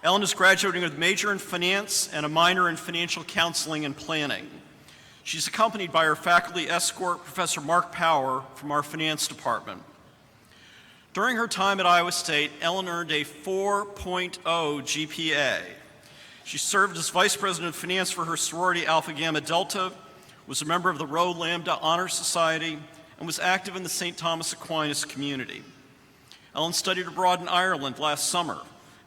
Ellen is graduating with a major in finance and a minor in financial counseling and planning. She's accompanied by her faculty escort, Professor Mark Power, from our finance department. During her time at Iowa State, Ellen earned a 4.0 GPA. She served as Vice President of Finance for her sorority Alpha Gamma Delta, was a member of the Rho Lambda Honor Society, and was active in the St. Thomas Aquinas community. Ellen studied abroad in Ireland last summer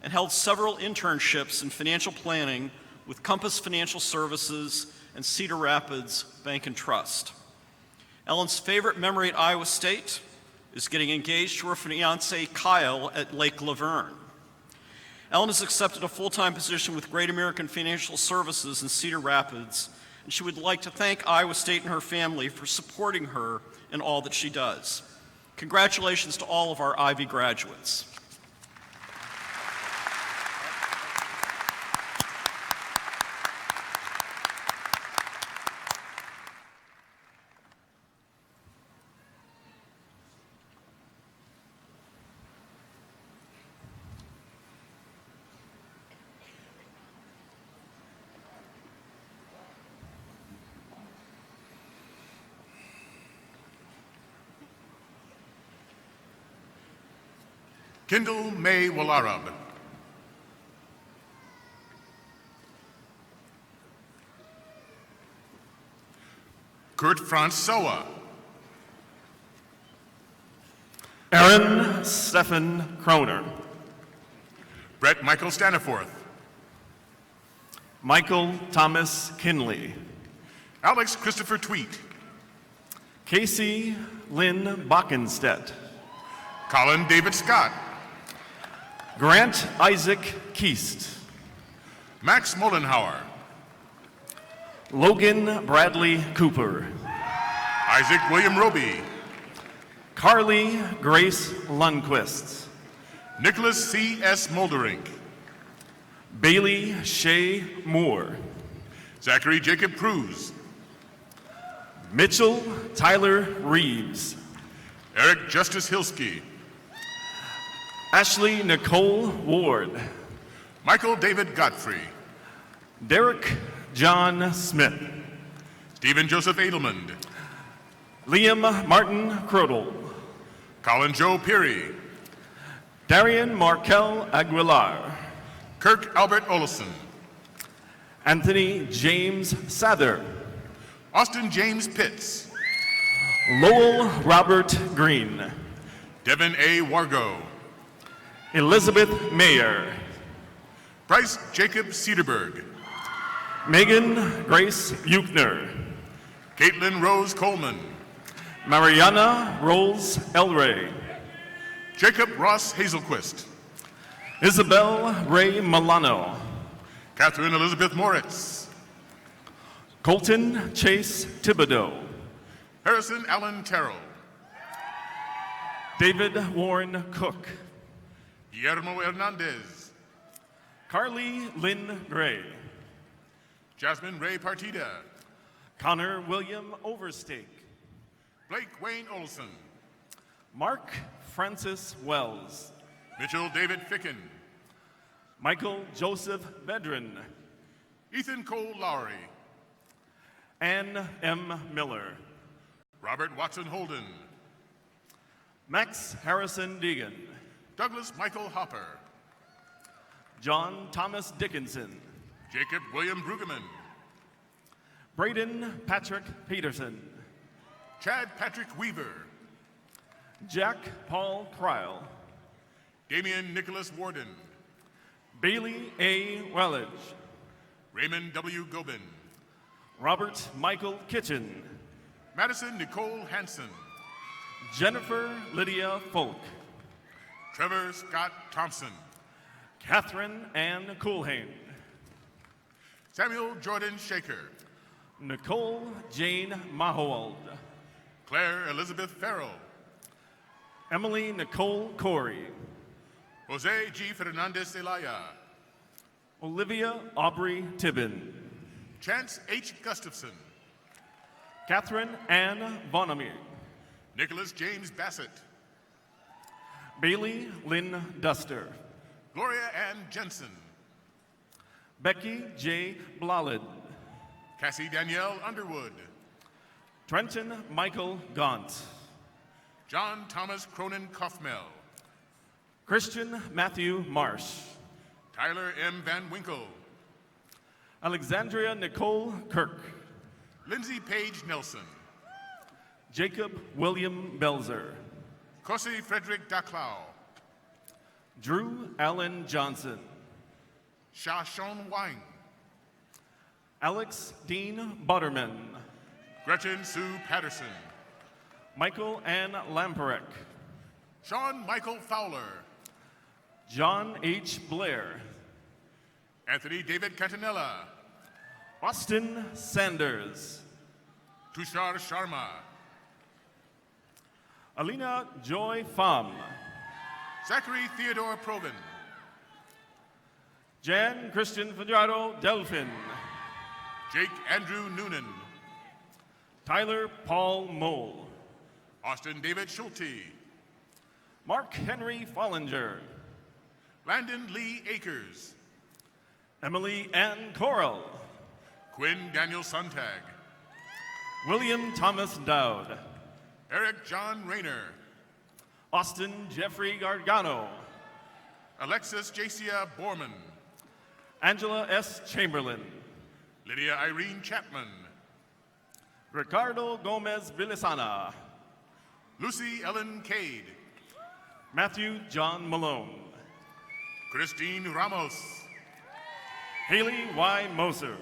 and held several internships in financial planning with Compass Financial Services and Cedar Rapids Bank and Trust. Ellen's favorite memory at Iowa State is getting engaged to her fiancé Kyle at Lake Laverne. Ellen has accepted a full-time position with Great American Financial Services in Cedar Rapids, and she would like to thank Iowa State and her family for supporting her in all that she does. Congratulations to all of our Ivy graduates. Kendall May Wallarab. Kurt Franz Soa. Aaron Stephen Kroner. Brett Michael Staniforth. Michael Thomas Kinley. Alex Christopher Tweet. Casey Lynn Bockenstedt. Colin David Scott. Grant Isaac Keast. Max Mollenhauer. Logan Bradley Cooper. Isaac William Roby. Carly Grace Lundquist. Nicholas C.S. Molderink. Bailey Shea Moore. Zachary Jacob Cruz. Mitchell Tyler Reeves. Eric Justice Hilsky. Ashley Nicole Ward. Michael David Godfrey. Derek John Smith. Stephen Joseph Edelman. Liam Martin Crodel. Colin Joe Peary. Darian Markel Aguilar. Kirk Albert Olson. Anthony James Sather. Austin James Pitts. Lowell Robert Green. Devin A. Wargo. Elizabeth Mayer. Bryce Jacob Cedarberg. Megan Grace Buchner. Caitlin Rose Coleman. Mariana Rolls Elray. Jacob Ross Hazelquist. Isabel Ray Milano. Catherine Elizabeth Moritz. Colton Chase Thibodeau. Harrison Allen Terrell. David Warren Cook. Guillermo Hernandez. Carly Lynn Gray. Jasmine Ray Partida. Connor William Overstake. Blake Wayne Olson. Mark Francis Wells. Mitchell David Ficken. Michael Joseph Bedrin. Ethan Cole Lowry. Ann M. Miller. Robert Watson Holden. Max Harrison Deegan. Douglas Michael Hopper. John Thomas Dickinson. Jacob William Brueggemann. Braden Patrick Peterson. Chad Patrick Weaver. Jack Paul Kreil. Damian Nicholas Warden. Bailey A. Wellage. Raymond W. Gobin. Robert Michael Kitchen. Madison Nicole Hansen. Jennifer Lydia Folk. Trevor Scott Thompson. Catherine Ann Coolhane. Samuel Jordan Shaker. Nicole Jane Mahowald, Claire Elizabeth Farrell, Emily Nicole Corey, Jose G. Fernandez Elaya, Olivia Aubrey Tibbin, Chance H. Gustafson, Catherine Ann Vonamy, Nicholas James Bassett, Bailey Lynn Duster, Gloria Ann Jensen, Becky J. Blalid, Cassie Danielle Underwood, Trenton Michael Gaunt, John Thomas Cronin Kaufmel, Christian Matthew Marsh, Tyler M. Van Winkle, Alexandria Nicole Kirk, Lindsay Page Nelson, Jacob William Belzer, Kosi Frederick Daclau, Drew Allen Johnson, Sha Shon Wang, Alex Dean Butterman, Gretchen Sue Patterson, Michael Ann Lamperek, Sean Michael Fowler, John H. Blair, Anthony David Cantanella, Austin Sanders, Tushar Sharma, Alina Joy Pham, Zachary Theodore Provin, Jan Christian Fajardo Delphin, Jake Andrew Noonan, Tyler Paul Mole, Austin David Schulte, Mark Henry Follinger, Landon Lee Akers, Emily Ann Corral, Quinn Daniel Sontag, William Thomas Dowd, Eric John Rayner, Austin Jeffrey Gargano, Alexis Jacia Borman, Angela S. Chamberlain, Lydia Irene Chapman, Ricardo Gomez Villasana, Lucy Ellen Cade, Matthew John Malone, Christine Ramos, Haley Y. Moser,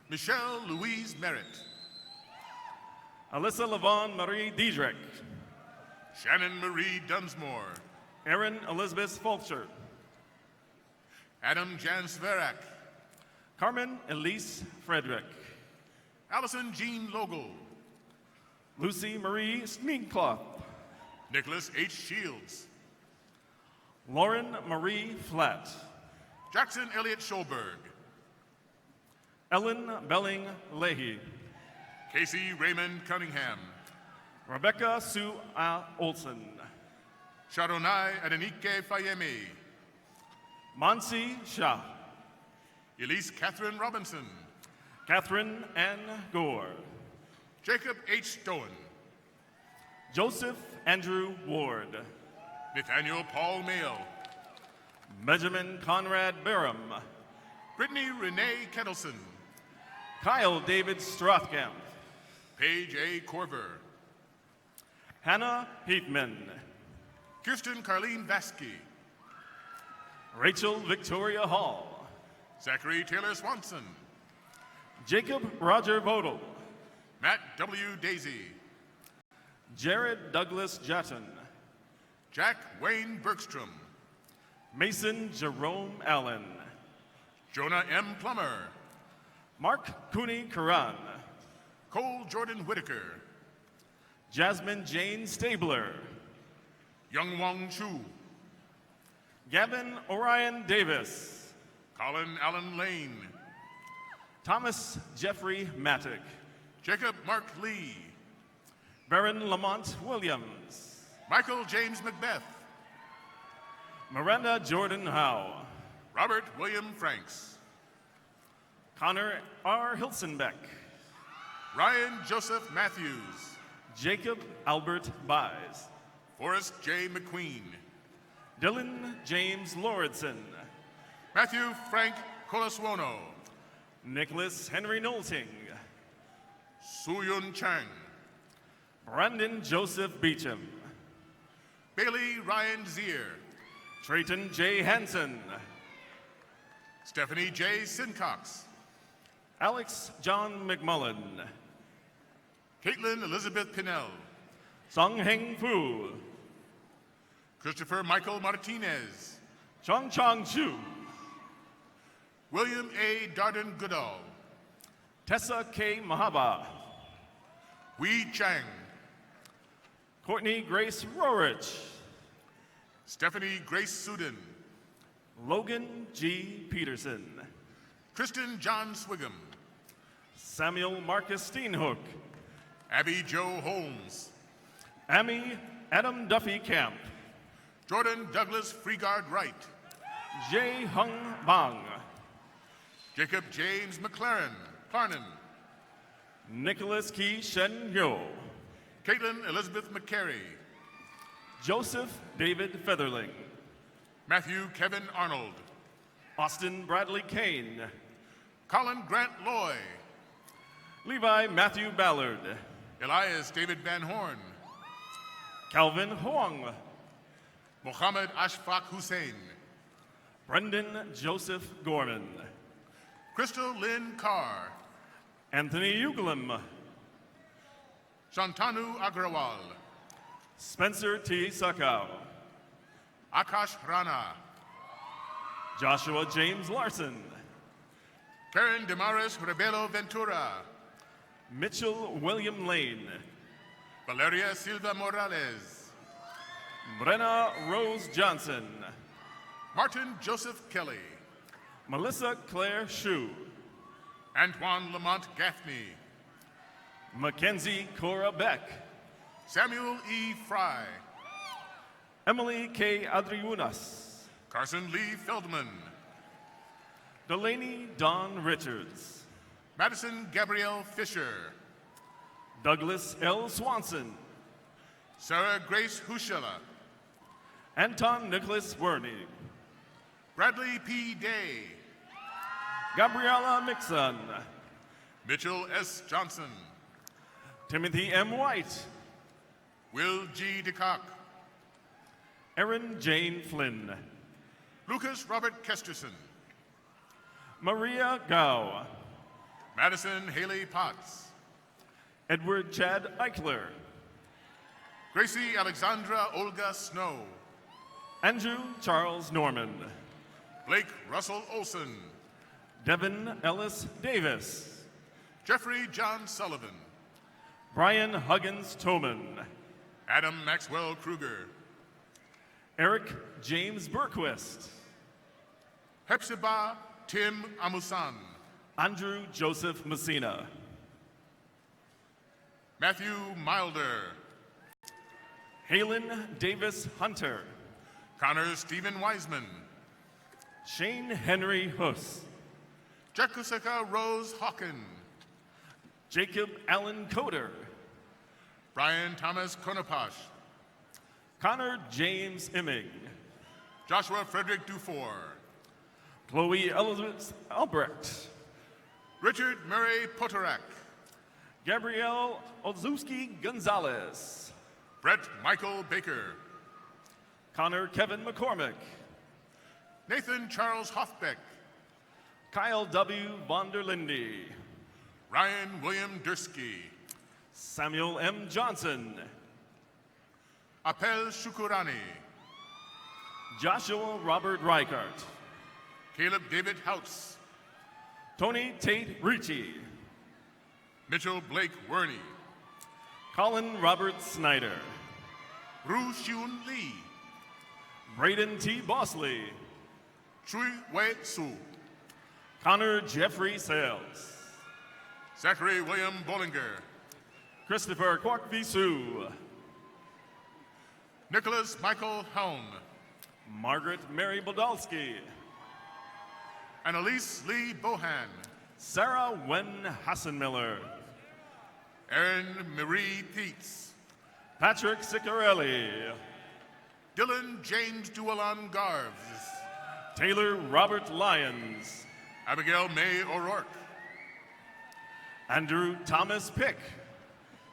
Michelle Louise Merritt, Alyssa Lavon Marie Diedrich, Shannon Marie Dunsmore, Erin Elizabeth Fulcher, Adam Jan Sverak, Carmen Elise Frederick, Allison Jean Logel, Lucy Marie Sneakcloth, Nicholas H. Shields, Lauren Marie Flatt, Jackson Elliott Schulberg, Ellen Belling Leahy, Casey Raymond Cunningham, Rebecca Sue A. Olson, Sharonai Adenike Fayemi, Mansi Shah, Elise Catherine Robinson, Catherine Ann Gore, Jacob H. Stowen, Joseph Andrew Ward, Nathaniel Paul Mayo, Benjamin Conrad Barham, Brittany Renee Kettleson, Kyle David Strothkamp, Paige A. Corver, Hannah Heathman, Kirsten Carleen Vasky, Rachel Victoria Hall, Zachary Taylor Swanson, Jacob Roger Vodel, Matt W. Daisy, Jared Douglas Jetton, Jack Wayne Bergstrom, Mason Jerome Allen, Jonah M. Plummer, Mark Cooney Karan, Cole Jordan Whitaker, Jasmine Jane Stabler, Young Wong Chu, Gavin Orion Davis, Colin Allen Lane, Thomas Jeffrey Mattick, Jacob Mark Lee, Baron Lamont Williams, Michael James Macbeth, Miranda Jordan Howe, Robert William Franks, Connor R. Hilsenbeck, Ryan Joseph Matthews, Jacob Albert Buys, Forrest J. McQueen, Dylan James Lauritsen, Matthew Frank Colaswono, Nicholas Henry Nolting, Suyun Chang, Brandon Joseph Beecham, Bailey Ryan Zier, Trayton J. Hansen, Stephanie J. Sincox, Alex John McMullen, Caitlin Elizabeth Pinnell, Song Heng Fu, Christopher Michael Martinez, Chong Chong Chu, William A. Darden Goodall, Tessa K. Mahaba. Wee Chang. Courtney Grace Rorich. Stephanie Grace Sudin. Logan G. Peterson. Kristen John Swigum. Samuel Marcus Steenhook. Abby Joe Holmes. Amy Adam Duffy Camp. Jordan Douglas Freegard Wright. Jae Hung Bang. Jacob James McLaren Clarnon. Nicholas Ki Shen Yo. Caitlin Elizabeth McCary. Joseph David Featherling. Matthew Kevin Arnold. Austin Bradley Kane. Colin Grant Loy. Levi Matthew Ballard. Elias David Van Horn. Calvin Huang. Mohammed Ashfaq Hussein. Brendan Joseph Gorman. Crystal Lynn Carr. Anthony Uglum. Shantanu Agrawal. Spencer T. Sakau. Akash Rana. Joshua James Larson. Karen Demaris Rebelo Ventura. Mitchell William Lane. Valeria Silva Morales. Brenna Rose Johnson. Martin Joseph Kelly. Melissa Claire Shu. Antoine Lamont Gaffney. Mackenzie Cora Beck. Samuel E. Fry. Emily K. Adriunas. Carson Lee Feldman. Delaney Don Richards. Madison Gabrielle Fisher. Douglas L. Swanson. Sarah Grace Hushela. Anton Nicholas Werney. Bradley P. Day. Gabriella Mixon. Mitchell S. Johnson. Timothy M. White. Will G. DeCock. Erin Jane Flynn. Lucas Robert Kesterson. Maria Gao. Madison Haley Potts. Edward Chad Eichler. Gracie Alexandra Olga Snow. Andrew Charles Norman. Blake Russell Olson. Devin Ellis Davis. Jeffrey John Sullivan. Brian Huggins Toman. Adam Maxwell Kruger. Eric James Berquist. Hepzibah Tim Amusan. Andrew Joseph Messina. Matthew Milder. Halen Davis Hunter. Connor Stephen Wiseman. Shane Henry Huss. Jakusika Rose Hawken. Jacob Allen Coder. Brian Thomas Konopash. Connor James Imming. Joshua Frederick Dufour. Chloe Elizabeth Albrecht. Richard Murray Potorak. Gabrielle Ozuski Gonzalez. Brett Michael Baker. Connor Kevin McCormick. Nathan Charles Hoffbeck. Kyle W. von der Linde. Ryan William Dursky. Samuel M. Johnson. Apel Shukurani. Joshua Robert Reichart. Caleb David Houtz. Tony Tate Ricci. Mitchell Blake Werney. Colin Robert Snyder. Ru Xiun Lee. Braden T. Bosley. Chui Wei Su. Connor Jeffrey Sales. Zachary William Bollinger. Christopher Kwok-Visu. Nicholas Michael Helm. Margaret Mary Bodalski. Annalise Lee Bohan. Sarah Wen Hassenmiller. Erin Marie Thietz. Patrick Sicarelli. Dylan James Dualan Garves. Taylor Robert Lyons. Abigail May O'Rourke. Andrew Thomas Pick.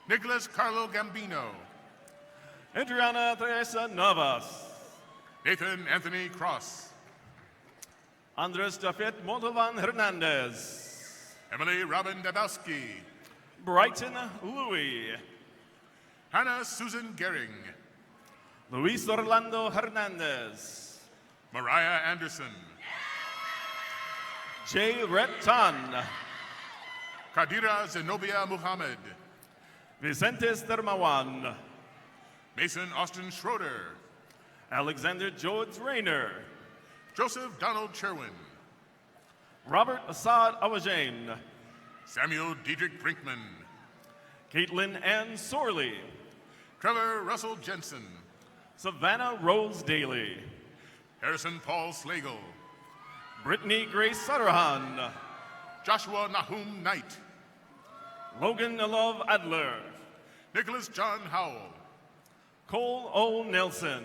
Nicholas Carlo Gambino. Adriana Teresa Navas. Nathan Anthony Cross. Andres Dafet Montalvan Hernandez. Emily Robin Dabowski. Brighton Louis. Hannah Susan Gehring. Luis Orlando Hernandez. Mariah Anderson. Jay Rhett Tan. Kadira Zenobia Muhammad. Vicente Stermawan. Mason Austin Schroeder. Alexander George Rayner. Joseph Donald Sherwin. Robert Assad Awajane. Samuel Diedrich Brinkman. Caitlin Ann Sorley. Trevor Russell Jensen. Savannah Rose Daly. Harrison Paul Slagle. Brittany Grace Sutterhan. Joshua Nahum Knight. Logan Love Adler. Nicholas John Howell. Cole O. Nelson.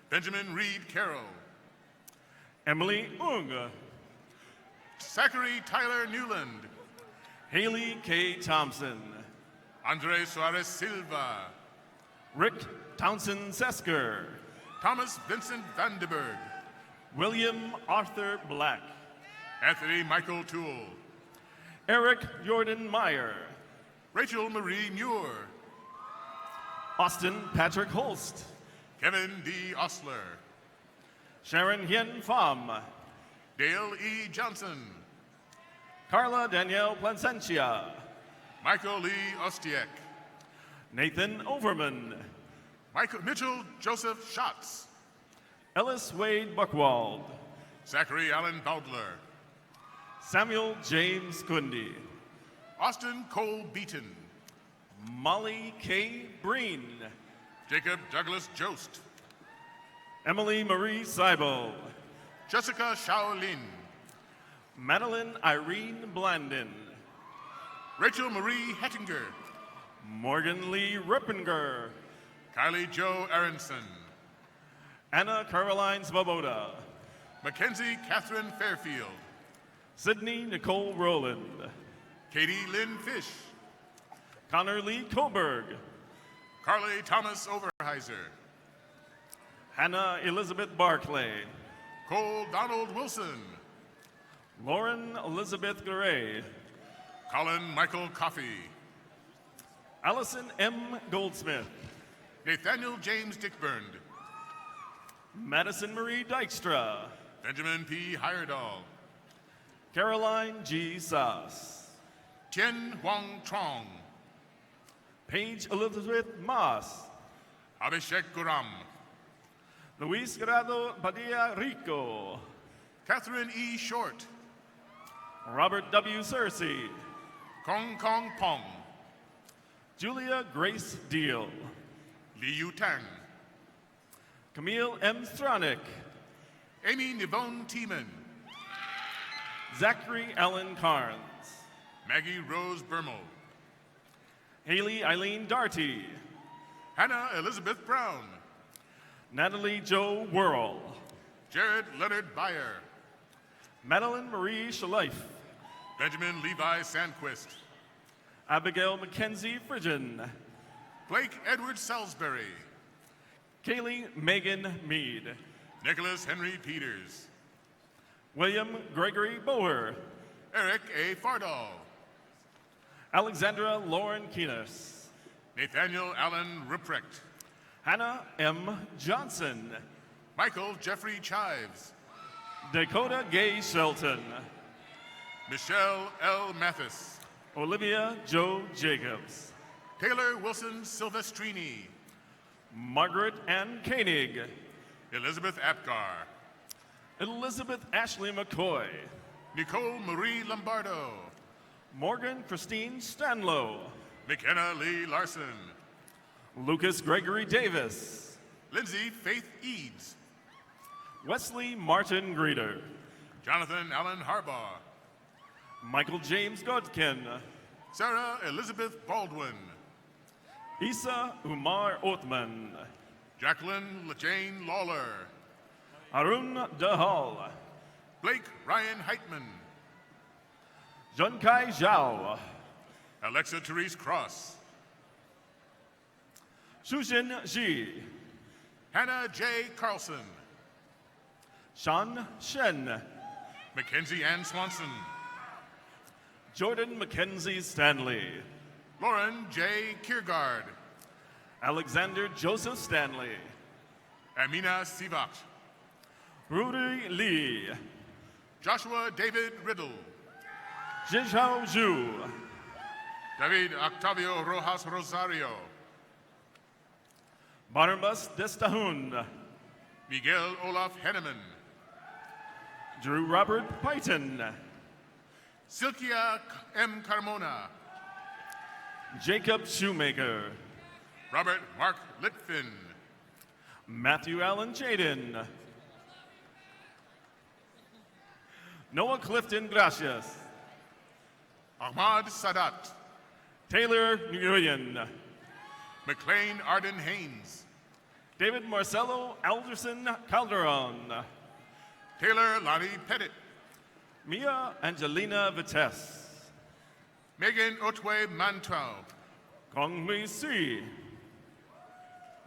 Benjamin Reed Carroll. Emily Ung. Zachary Tyler Newland. Haley K. Thompson. Andre Suarez Silva. Rick Townsend Sesker. Thomas Vincent Vandenberg. William Arthur Black. Anthony Michael Toole. Eric Jordan Meyer. Rachel Marie Muir. Austin Patrick Holst. Kevin D. Osler. Sharon Hien Pham. Dale E. Johnson. Carla Danielle Placencia. Michael Lee Ostiek. Nathan Overman. Michael Mitchell Joseph Schatz. Ellis Wade Buckwald. Zachary Allen Baudler. Samuel James Kundy. Austin Cole Beaton. Molly K. Breen. Jacob Douglas Jost. Emily Marie Seibel. Jessica Shaolin. Madeline Irene Blandon. Rachel Marie Hettinger. Morgan Lee Rippinger. Kylie Joe Aronson. Anna Caroline Svoboda. Mackenzie Catherine Fairfield. Sydney Nicole Rowland. Katie Lynn Fish. Connor Lee Koberg. Carly Thomas Overheiser. Hannah Elizabeth Barclay. Cole Donald Wilson. Lauren Elizabeth Garay. Colin Michael Coffey. Allison M. Goldsmith. Nathaniel James Dickburn. Madison Marie Dykstra. Benjamin P. Heyerdahl. Caroline G. Sass. Tien Huang Trong. Paige Elizabeth Moss. Abhishek Guram. Luis Grado Padilla Rico. Catherine E. Short. Robert W. Searcy. Kong Kong Pong. Julia Grace Deal. Li Yu Tang. Camille M. Stronick. Amy Nivone Tiemann. Zachary Allen Carnes. Maggie Rose Bermel. Haley Eileen Darty. Hannah Elizabeth Brown. Natalie Jo Worrell. Jared Leonard Beyer. Madeline Marie Schleif. Benjamin Levi Sandquist. Abigail Mackenzie Fridgen. Blake Edward Salisbury. Kaylee Megan Mead. Nicholas Henry Peters. William Gregory Bower. Eric A. Fardall. Alexandra Lauren Keenis. Nathaniel Allen Ruprecht. Hannah M. Johnson. Michael Jeffrey Chives. Dakota Gay Shelton. Michelle L. Mathis. Olivia Jo Jacobs. Taylor Wilson Silvestrini. Margaret Ann Koenig. Elizabeth Apgar. Elizabeth Ashley McCoy. Nicole Marie Lombardo. Morgan Christine Stanlow. McKenna Lee Larson. Lucas Gregory Davis. Lindsay Faith Eads. Wesley Martin Greeter. Jonathan Allen Harbaugh. Michael James Godkin. Sarah Elizabeth Baldwin. Isa Umar Othman. Jacqueline Jane Lawler. Arun Dahal. Blake Ryan Heitman. Junkai Zhao. Alexa Therese Cross. Shujin Ji. Hannah J. Carlson. Sean Shen. Mackenzie Ann Swanson. Jordan Mackenzie Stanley. Lauren J. Kiergaard. Alexander Joseph Stanley. Amina Sivak. Rudy Lee. Joshua David Riddle. Jizhao Zhu. David Octavio Rojas Rosario. Barnabas Destahun. Miguel Olaf Henneman. Drew Robert Payton. Silkia M. Carmona. Jacob Shoemaker. Robert Mark Litfin. Matthew Allen Jaden. Noah Clifton Gracias. Ahmad Sadat. Taylor Nguyen. McLean Arden Haynes. David Marcelo Alderson Calderon. Taylor Lonnie Pettit. Mia Angelina Vitesse. Megan Otwe Mantau. Kong Hui Si.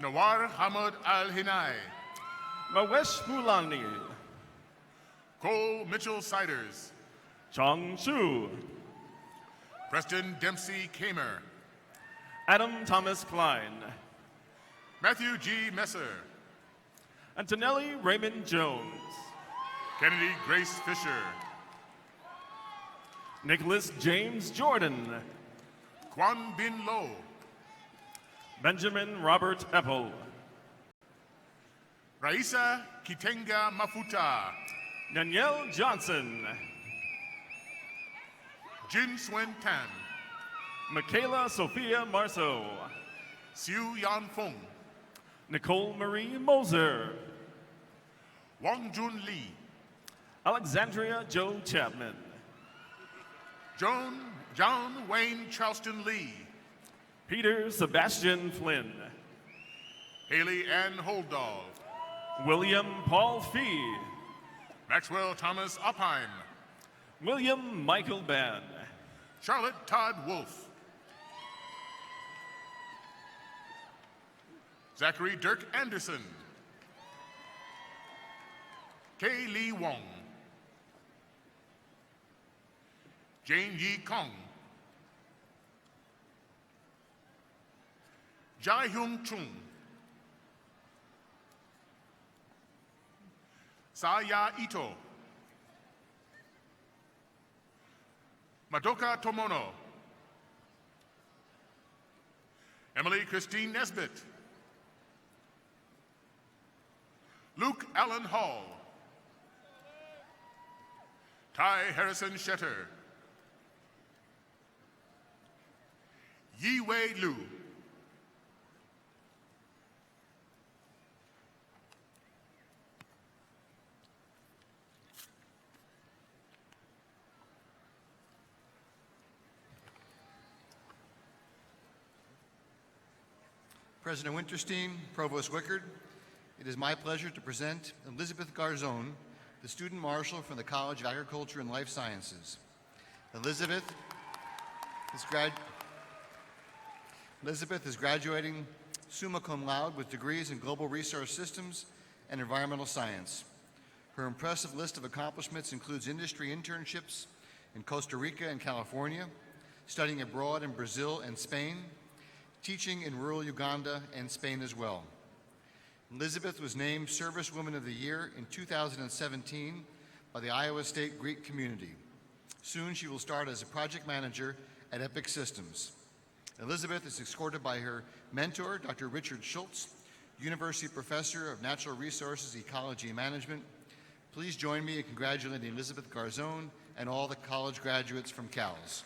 Nawar Hamad Al Hinai. Mawesh Mulani. Cole Mitchell Siders. Chong Chu. Preston Dempsey Kamer. Adam Thomas Klein. Matthew G. Messer. Antonelli Raymond Jones. Kennedy Grace Fisher. Nicholas James Jordan. Kwan Bin Lo. Benjamin Robert Eppel. Raisa Kitenga Mafuta. Danielle Johnson. Jin Swen Tan. Michaela Sophia Marceau. Siu Yan Feng. Nicole Marie Moser. Wang Jun Lee. Alexandria Joe Chapman. John Wayne Charleston Lee. Peter Sebastian Flynn. Haley Ann Holdall. William Paul Fee. Maxwell Thomas Opheim. William Michael Bann. Charlotte Todd Wolf. Zachary Dirk Anderson. Kay Lee Wong. Jane Yi Kong. Jai Hyung Chung. Saya Ito. Madoka Tomono. Emily Christine Nesbitt. Luke Allen Hall. Ty Harrison Shetter. Yi Wei Lu. President Winterstein, Provost Wickard, it is my pleasure to present Elizabeth Garzone, the Student Marshal from the College of Agriculture and Life Sciences. Elizabeth is graduating summa cum laude with degrees in Global Resource Systems and Environmental Science. Her impressive list of accomplishments includes industry internships in Costa Rica and California, studying abroad in Brazil and Spain, teaching in rural Uganda and Spain as well. Elizabeth was named Servicewoman of the Year in 2017 by the Iowa State Greek community. Soon she will start as a project manager at Epic Systems. Elizabeth is escorted by her mentor, Dr. Richard Schultz, University Professor of Natural Resources, Ecology, and Management. Please join me in congratulating Elizabeth Garzone and all the college graduates from CALS.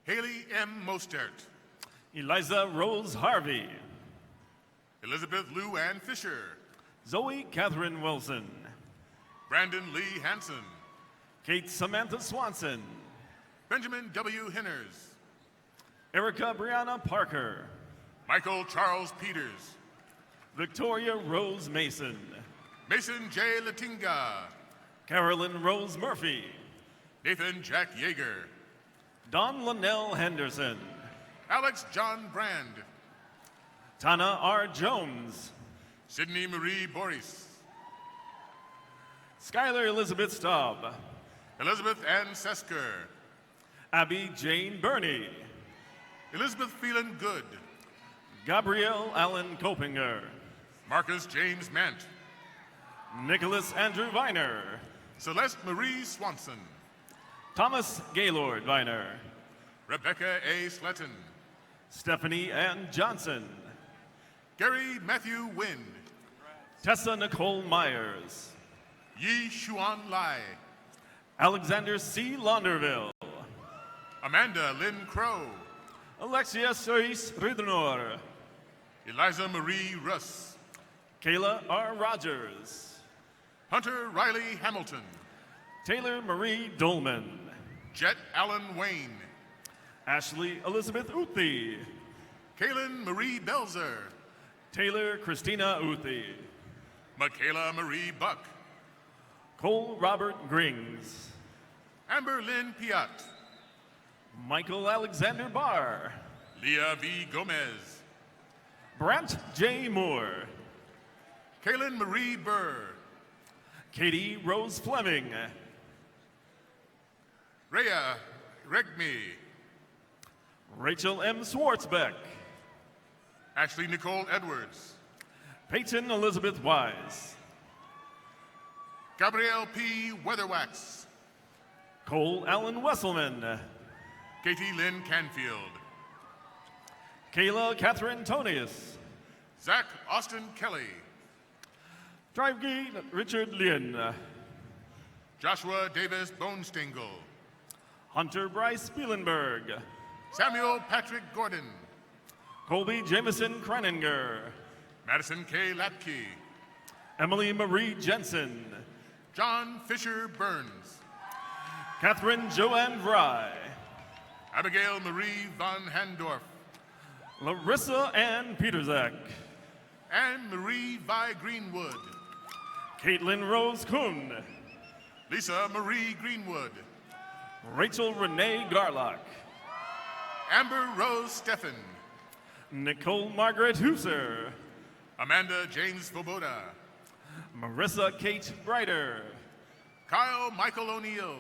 Haley M. Mostert. Eliza Rose Harvey. Elizabeth Lou Ann Fisher. Zoe Catherine Wilson. Brandon Lee Hansen. Kate Samantha Swanson. Benjamin W. Hinners. Erica Brianna Parker. Michael Charles Peters. Victoria Rose Mason. Mason J. Latinga. Carolyn Rose Murphy. Nathan Jack Yeager. Don Linnell Henderson. Alex John Brand. Tana R. Jones. Sydney Marie Boris. Skylar Elizabeth Staub. Elizabeth Ann Sesker. Abby Jane Burney. Elizabeth Phelan Good. Gabrielle Allen Copinger. Marcus James Mant. Nicholas Andrew Viner. Celeste Marie Swanson. Thomas Gaylord Viner. Rebecca A. Sletton. Stephanie Ann Johnson. Gary Matthew Wynn. Tessa Nicole Myers. Yi Xuan Lai. Alexander C. Launderville. Amanda Lynn Crow. Alexia Cerise Ridnor. Eliza Marie Russ. Kayla R. Rogers. Hunter Riley Hamilton. Taylor Marie Dolman. Jet Allen Wayne. Ashley Elizabeth Uthi. Kaylin Marie Belzer. Taylor Christina Uthi. Michaela Marie Buck. Cole Robert Grings. Amber Lynn Piat. Michael Alexander Barr. Leah V. Gomez. Brant J. Moore. Kaylin Marie Burr. Katie Rose Fleming. Rhea Regmi. Rachel M. Swartzbeck. Ashley Nicole Edwards. Peyton Elizabeth Wise. Gabrielle P. Weatherwax. Cole Allen Wesselman. Katie Lynn Canfield. Kayla Catherine Tonius. Zach Austin Kelly. Drivegi Richard Lynn. Joshua Davis Bonestingle. Hunter Bryce Spielenberg. Samuel Patrick Gordon. Colby Jameson Kreninger. Madison K. Latke. Emily Marie Jensen. John Fisher Burns. Catherine Joanne Fry. Abigail Marie Von Handorf. Larissa Ann Peterzak. Anne Marie Vi Greenwood. Caitlin Rose Kuhn. Lisa Marie Greenwood. Rachel Renee Garlock. Amber Rose Steffen. Nicole Margaret Hooser. Amanda James Svoboda. Marissa Kate Brighter. Kyle Michael O'Neill.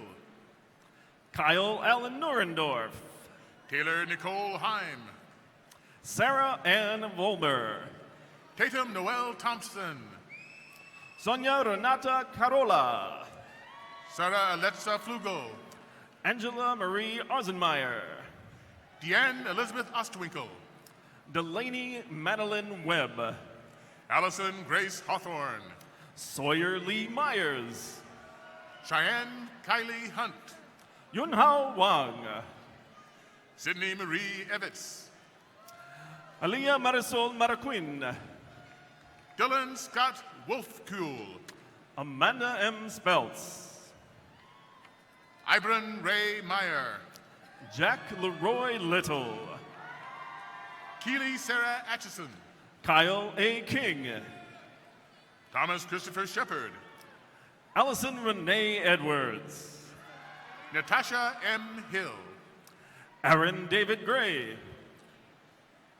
Kyle Allen Nurendorf. Taylor Nicole Heim. Sarah Ann Volber. Tatum Noel Thompson. Sonia Renata Carola. Sarah Aletza Flugel. Angela Marie Arzenmeyer. Deanne Elizabeth Ostwinkle. Delaney Madeline Webb. Allison Grace Hawthorne. Sawyer Lee Myers. Cheyenne Kylie Hunt. Yunhao Wang. Sydney Marie Evitz. Aliyah Marisol Maraquin. Dylan Scott Wolfkuhl. Amanda M. Speltz. Ibran Ray Meyer. Jack Leroy Little. Keely Sarah Atchison. Kyle A. King. Thomas Christopher Shepard. Allison Renee Edwards. Natasha M. Hill. Aaron David Gray.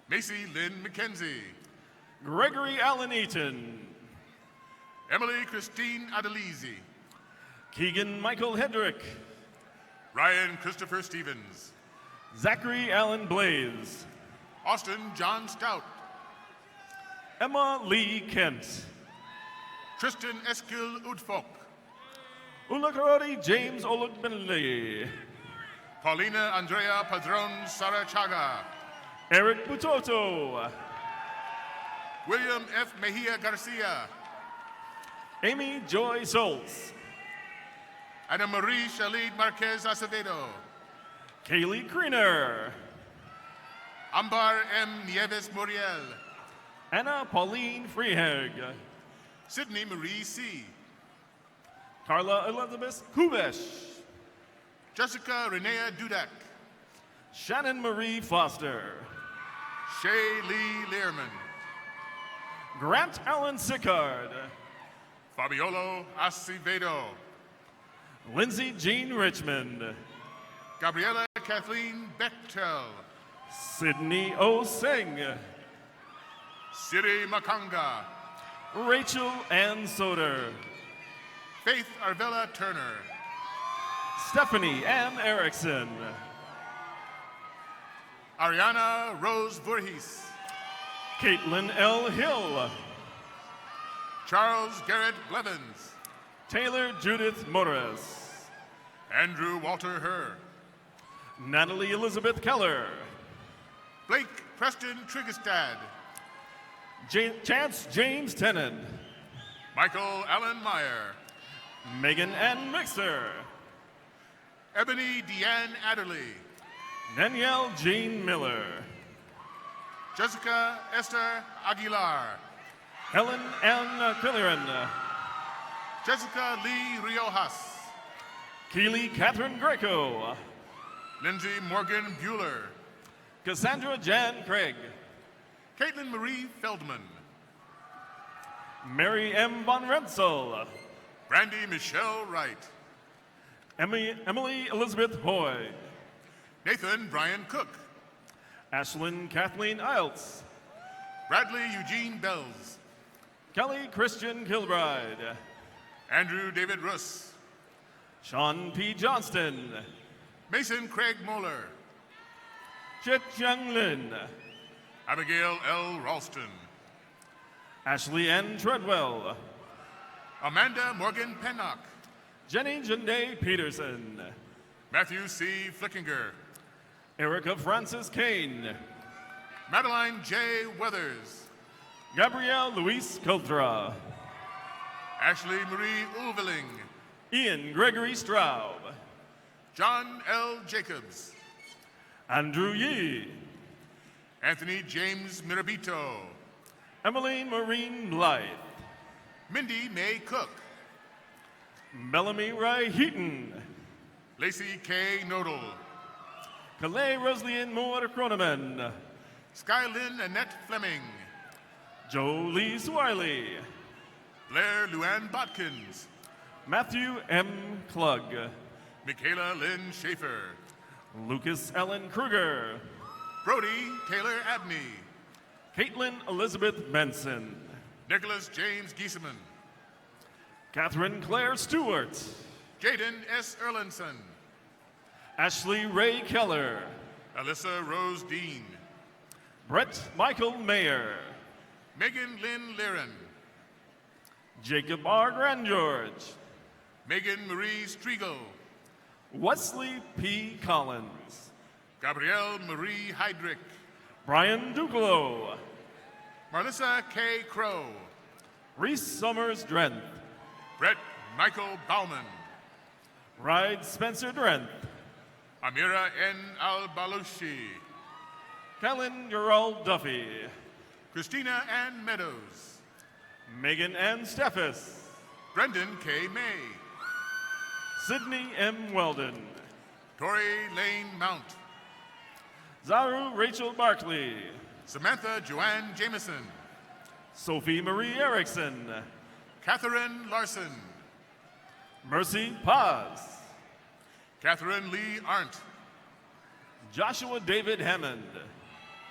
Macy Lynn McKenzie. Gregory Allen Eaton. Emily Christine Adelisi. Keegan Michael Hedrick. Ryan Christopher Stevens. Zachary Allen Blaze. Austin John Stout. Emma Lee Kent. Tristan Eskil Udfok. Ulakarori James Olugbenle. Paulina Andrea Padron Sarachaga. Eric Butoto. William F. Mejia Garcia. Amy Joy Soltz. Ana Marie Shalid Marquez Acevedo. Kaylee Greener. Ambar M. Nieves Muriel. Anna Pauline Freehag. Sydney Marie C. Carla Elizabeth Kubesh. Jessica Renea Dudak. Shannon Marie Foster. Shay Lee Learman. Grant Allen Sickard. Fabiolo Acevedo. Lindsay Jean Richmond. Gabriella Kathleen Bechtel. Sydney O. Singh. Siri Makanga. Rachel Ann Soder. Faith Arvella Turner. Stephanie Ann Erickson. Ariana Rose Voorhees. Caitlin L. Hill. Charles Garrett Blevins. Taylor Judith Morris. Andrew Walter Herr. Natalie Elizabeth Keller. Blake Preston Trigestad. Chance James Tennant. Michael Allen Meyer. Megan Ann Mixer. Ebony Deanne Adderley. Danielle Jean Miller. Jessica Esther Aguilar. Helen Ann Quilleran. Jessica Lee Riojas. Keely Catherine Greco. Lindsay Morgan Bueller. Cassandra Jan Craig. Caitlin Marie Feldman. Mary M. Von Renzel. Brandy Michelle Wright. Emily Elizabeth Hoy. Nathan Brian Cook. Ashlyn Kathleen Iltz. Bradley Eugene Bells. Kelly Christian Kilbride. Andrew David Russ. Sean P. Johnston. Mason Craig Moeller. Chit Young Lin. Abigail L. Ralston. Ashley N. Treadwell. Amanda Morgan Pennock. Jenny Janae Peterson. Matthew C. Flickinger. Erica Francis Kane. Madeline J. Weathers. Gabrielle Luis Coldra. Ashley Marie Ulveling. Ian Gregory Straub. John L. Jacobs. Andrew Yee. Anthony James Mirabito. Emily Maureen Blythe. Mindy May Cook. Bellamy Ray Heaton. Lacey K. Nodal. Calais Rosalyn Moore Kroneman. Skylyn Annette Fleming. Jolie Swiley. Blair Luann Botkins. Matthew M. Klug. Michaela Lynn Schaefer. Lucas Ellen Kruger. Brody Taylor Abney. Caitlin Elizabeth Benson. Nicholas James Giesemann. Catherine Claire Stewart. Jaden S. Erlinson. Ashley Ray Keller. Alyssa Rose Dean. Brett Michael Mayer. Megan Lynn Liren. Jacob R. Grandgeorge. Megan Marie Striegel. Wesley P. Collins. Gabrielle Marie Heydrich. Brian Duclo. Marlissa K. Crow. Reese Summers Drenth. Brett Michael Bauman. Ride Spencer Drenth. Amira N. Al-Balushi. Kellen Gerald Duffy. Christina Ann Meadows. Megan Ann Steffes. Brendan K. May. Sydney M. Weldon. Tori Lane Mount. Zaru Rachel Barkley. Samantha Joanne Jameson. Sophie Marie Erickson. Catherine Larson. Mercy Paz. Catherine Lee Arndt. Joshua David Hammond.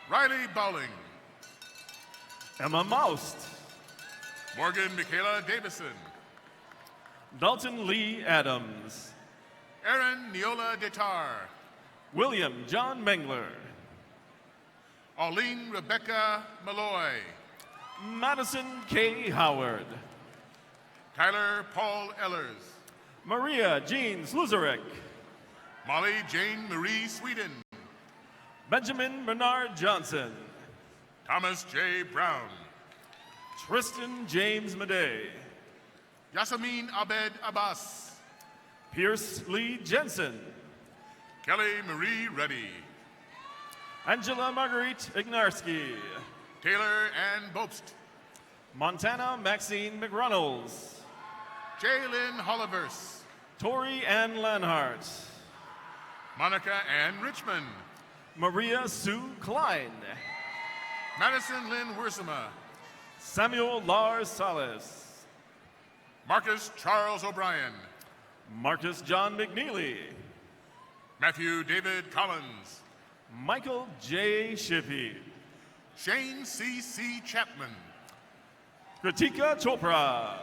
Riley Bowling. Emma Maust. Morgan Michaela Davison. Dalton Lee Adams. Aaron Neola Detar. William John Mengler. Arlene Rebecca Malloy. Madison K. Howard. Tyler Paul Ellers. Maria Jean Sluzarek. Molly Jane Marie Sweden. Benjamin Bernard Johnson. Thomas J. Brown. Tristan James Madej. Yasamin Abed Abbas. Pierce Lee Jensen. Kelly Marie Reddy. Angela Marguerite Ignarski. Taylor Ann Bobst. Montana Maxine McReynolds. Jaylyn Hollivers. Tori Ann Lanhart. Monica Ann Richmond. Maria Sue Klein. Madison Lynn Wursema. Samuel Lars Salas. Marcus Charles O'Brien. Marcus John McNeely. Matthew David Collins. Michael J. Shippey. Shane C.C. Chapman. Kritika Chopra.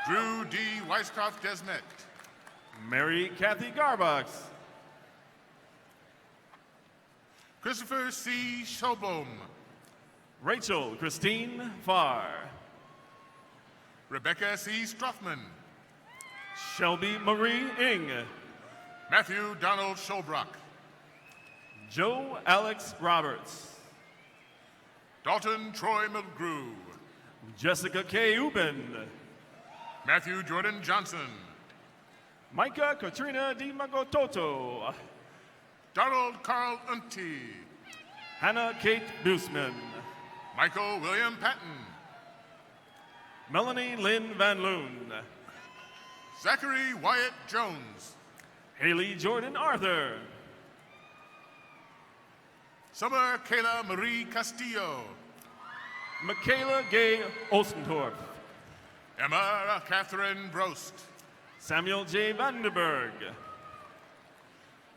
Drew D. Weisskopf Desmet. Mary Kathy Garbox. Christopher C. Schobom. Rachel Christine Farr. Rebecca C. Strothman. Shelby Marie Ing. Matthew Donald Scholbrock. Joe Alex Roberts. Dalton Troy McGrew. Jessica K. Ubin. Matthew Jordan Johnson. Micah Katrina Di Magototo. Donald Carl Unti. Hannah Kate Busman. Michael William Patton. Melanie Lynn Van Loon. Zachary Wyatt Jones. Haley Jordan Arthur. Summer Kayla Marie Castillo. Michaela Gay Ostentorp. Emma Catherine Brost. Samuel J. Vanderberg.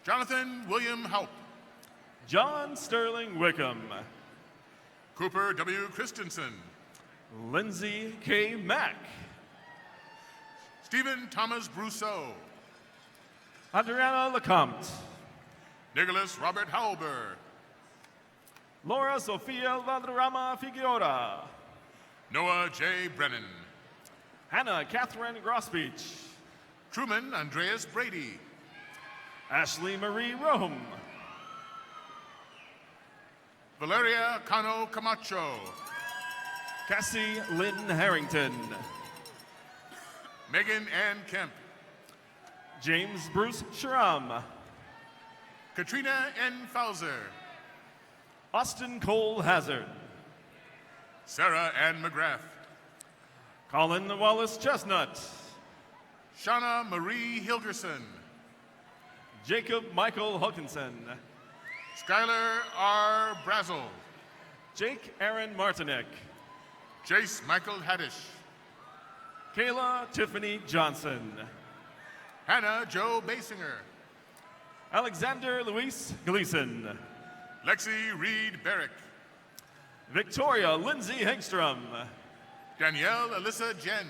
Jonathan William Haupt. John Sterling Wickham. Cooper W. Christensen. Lindsay K. Mack. Stephen Thomas Brousseau. Adriana Lecomte. Nicholas Robert Howelber. Laura Sofia Valderrama Figueroa. Noah J. Brennan. Hannah Catherine Grosbeach. Truman Andreas Brady. Ashley Marie Rome. Valeria Cano Camacho. Cassie Lynn Harrington. Megan Ann Kemp. James Bruce Sharam. Katrina N. Fauser. Austin Cole Hazard. Sarah Ann McGrath. Colin Wallace Chestnut. Shauna Marie Hilgerson. Jacob Michael Hawkinson. Skylar R. Brazel. Jake Aaron Martinek. Jace Michael Haddish. Kayla Tiffany Johnson. Hannah Joe Basinger. Alexander Luis Gleason. Lexi Reed Barrick. Victoria Lindsay Hegstrom. Danielle Alyssa Jen.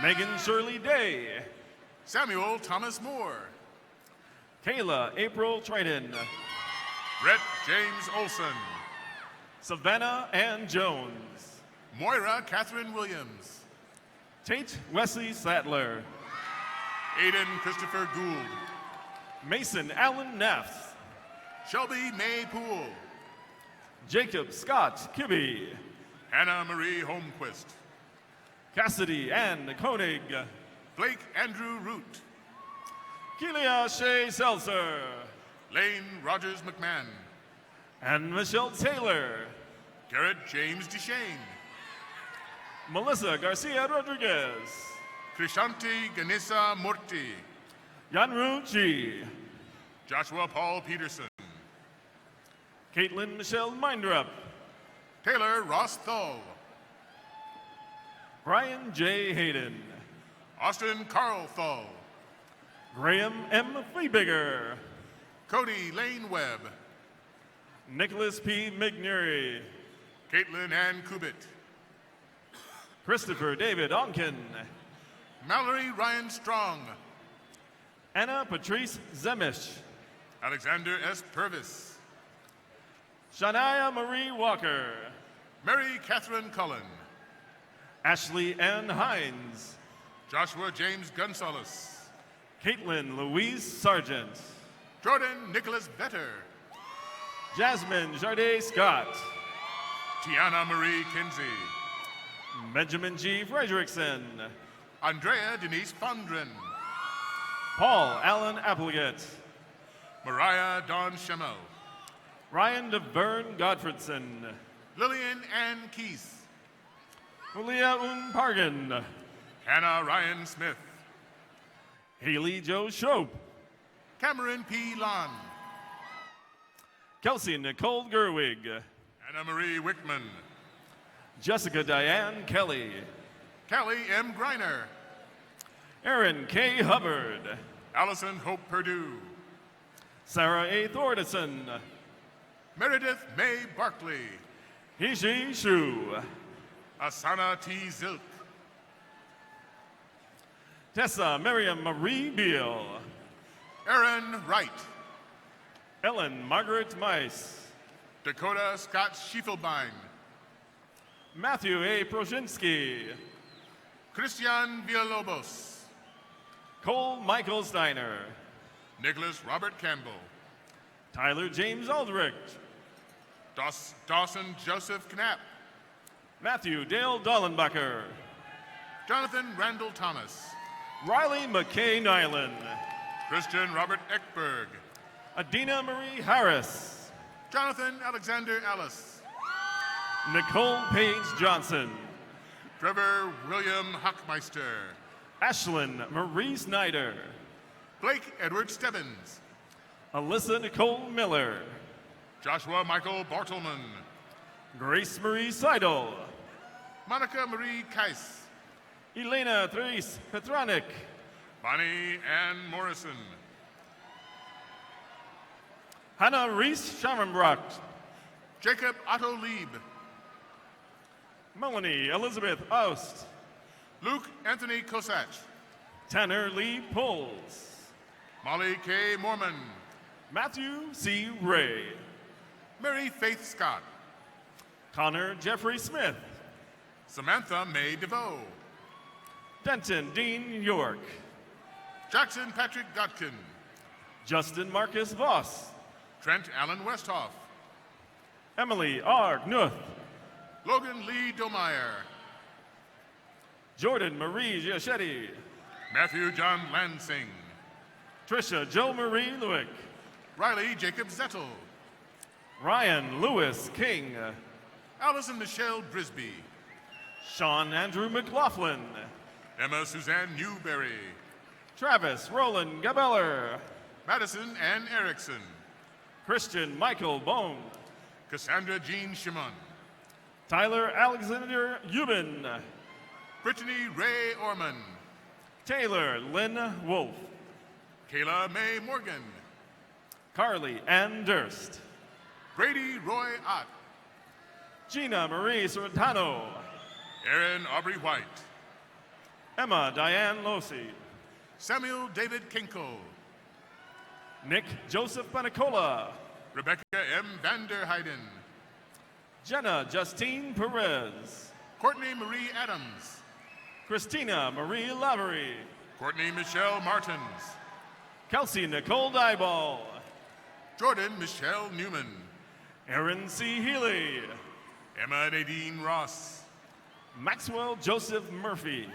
Megan Shirley Day. Samuel Thomas Moore. Kayla April Triton. Brett James Olson. Savannah Ann Jones. Moira Catherine Williams. Tate Wesley Sattler. Aiden Christopher Gould. Mason Allen Neff. Shelby May Poole. Jacob Scott Kibbe. Hannah Marie Holmquist. Cassidy Ann Koenig. Blake Andrew Root. Kelia Shea Seltzer. Lane Rogers McMahon. And Michelle Taylor. Garrett James DeShane. Melissa Garcia Rodriguez. Krishanti Ganesa Murthy. Yanru G. Joshua Paul Peterson. Caitlin Michelle Mindrup. Taylor Ross Thull. Brian J. Hayden. Austin Carl Thull. Graham M. Fleabigger. Cody Lane Webb. Nicholas P. McNeary. Caitlin Ann Kubit. Christopher David Onken. Mallory Ryan Strong. Anna Patrice Zemish. Alexander S. Purvis. Shania Marie Walker. Mary Catherine Cullen. Ashley Ann Hines. Joshua James Gonzalez. Caitlin Louise Sargent. Jordan Nicholas Vetter. Jasmine Jarday Scott. Tiana Marie Kinsey. Benjamin G. Frederickson. Andrea Denise Fondren. Paul Allen Applegate. Mariah Dawn Schemmel. Ryan DeVerne Godfredson. Lillian Ann Keith. Julia Pargan. Hannah Ryan Smith. Haley Jo Shope. Cameron P. Lon. Kelsey Nicole Gerwig. Anna Marie Wickman. Jessica Diane Kelly. Callie M. Griner. Aaron K. Hubbard. Allison Hope Perdue. Sarah A. Thordison. Meredith May Barkley. Hishi Shu. Asana T. Zilk. Tessa Miriam Marie Beal. Aaron Wright. Ellen Margaret Mice. Dakota Scott Schiefelbein. Matthew A. Prozinski. Christian Villalobos. Cole Michael Steiner. Nicholas Robert Campbell. Tyler James Aldrich. Dawson Joseph Knapp. Matthew Dale Dollenbacher. Jonathan Randall Thomas. Riley McKay Nyland. Christian Robert Eckberg. Adina Marie Harris. Jonathan Alexander Ellis. Nicole Page Johnson. Trevor William Hockmeister. Ashlyn Marie Snyder. Blake Edward Stebbins. Alyssa Nicole Miller. Joshua Michael Bartleman. Grace Marie Seidel. Monica Marie Keiss. Elena Therese Petranik. Bonnie Ann Morrison. Hannah Reese Scharenbrock. Jacob Otto Lieb. Melanie Elizabeth Oust. Luke Anthony Kosach. Tanner Lee Poles. Molly K. Mormon. Matthew C. Ray. Mary Faith Scott. Connor Jeffrey Smith. Samantha May DeVoe. Denton Dean York. Jackson Patrick Gotkin. Justin Marcus Voss. Trent Allen Westhoff. Emily R. Knuth. Logan Lee Domeyer. Jordan Marie Giachetti. Matthew John Lansing. Trisha Jo Marie Lewick. Riley Jacob Zettel. Ryan Lewis King. Allison Michelle Brisby. Sean Andrew McLaughlin. Emma Suzanne Newberry. Travis Roland Gabeller. Madison Ann Erickson. Christian Michael Bone. Cassandra Jean Shimon. Tyler Alexander Euban. Brittany Ray Orman. Taylor Lynn Wolf. Kayla May Morgan. Carly Ann Durst. Brady Roy Ott. Gina Marie Sorrentano. Erin Aubrey White. Emma Diane Losi. Samuel David Kinko. Nick Joseph Panicola. Rebecca M. Vanderheiden. Jenna Justine Perez. Courtney Marie Adams. Christina Marie Lavery. Courtney Michelle Martins. Kelsey Nicole Dyball. Jordan Michelle Newman. Aaron C. Healy. Emma Nadine Ross. Maxwell Joseph Murphy.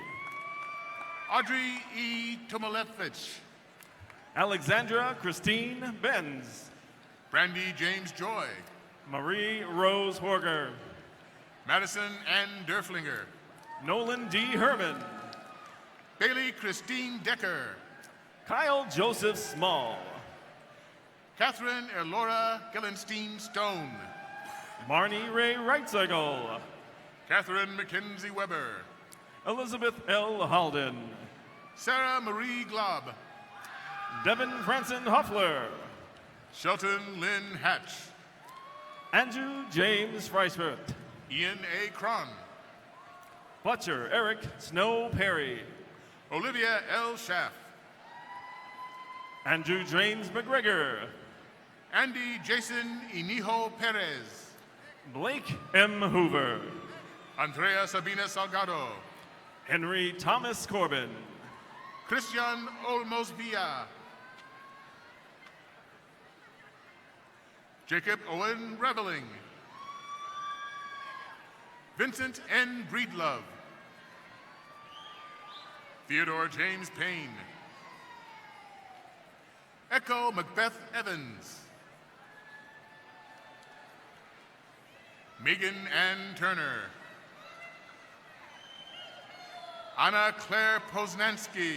Audrey E. Tomalevich. Alexandra Christine Benz. Brandy James Joy. Marie Rose Horger. Madison Ann Derflinger. Nolan D. Herman. Bailey Christine Decker. Kyle Joseph Small. Catherine Elora Gellenstein Stone. Marnie Ray Reitzeigel. Catherine Mackenzie Weber. Elizabeth L. Halden. Sarah Marie Glob. Devin Franson Hoffler. Shelton Lynn Hatch. Andrew James Freisbert. Ian A. Cron. Fletcher Eric Snow Perry. Olivia L. Schaff. Andrew James McGregor. Andy Jason Inijo Perez. Blake M. Hoover. Andrea Sabina Salgado. Henry Thomas Corbin. Christian Olmos Villa. Jacob Owen Reveling. Vincent N. Breedlove. Theodore James Payne. Echo Macbeth Evans. Megan Ann Turner. Anna Claire Poznansky.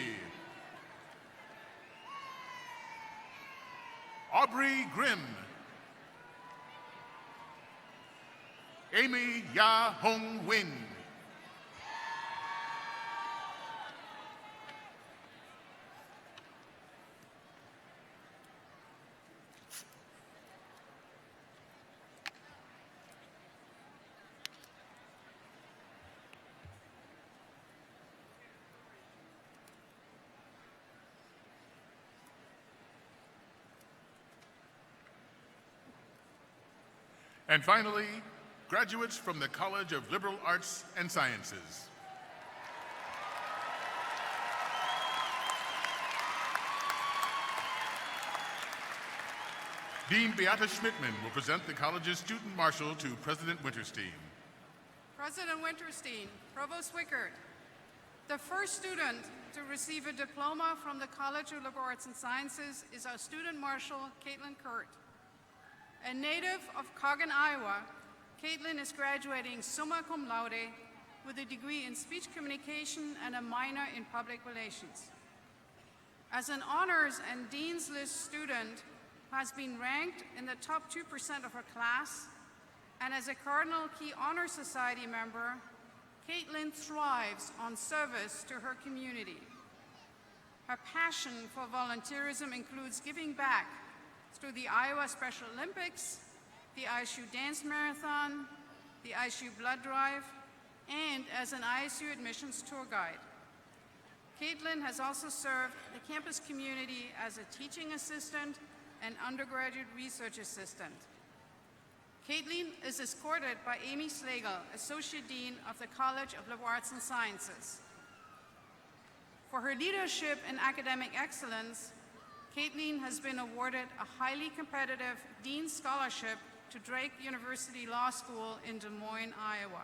Aubrey Grimm. Amy Ya Hong Win. And finally, graduates from the College of Liberal Arts and Sciences. Dean Beata Schmidtman will present the college's student marshal to President Winterstein. President Winterstein, Provost Wickert, the first student to receive a diploma from the College of Liberal Arts and Sciences is our student marshal, Caitlin Kurt. A native of Coggan, Iowa, Caitlin is graduating summa cum laude with a degree in speech communication and a minor in public relations. As an honors and dean's list student, has been ranked in the top 2% of her class, and as a Cardinal Key Honor Society member, Caitlin thrives on service to her community. Her passion for volunteerism includes giving back through the Iowa Special Olympics, the ISU Dance Marathon, the ISU Blood Drive, and as an ISU admissions tour guide. Caitlin has also served the campus community as a teaching assistant and undergraduate research assistant. Caitlin is escorted by Amy Slagle, Associate Dean of the College of Liberal Arts and Sciences. For her leadership and academic excellence, Caitlin has been awarded a highly competitive Dean's Scholarship to Drake University Law School in Des Moines, Iowa.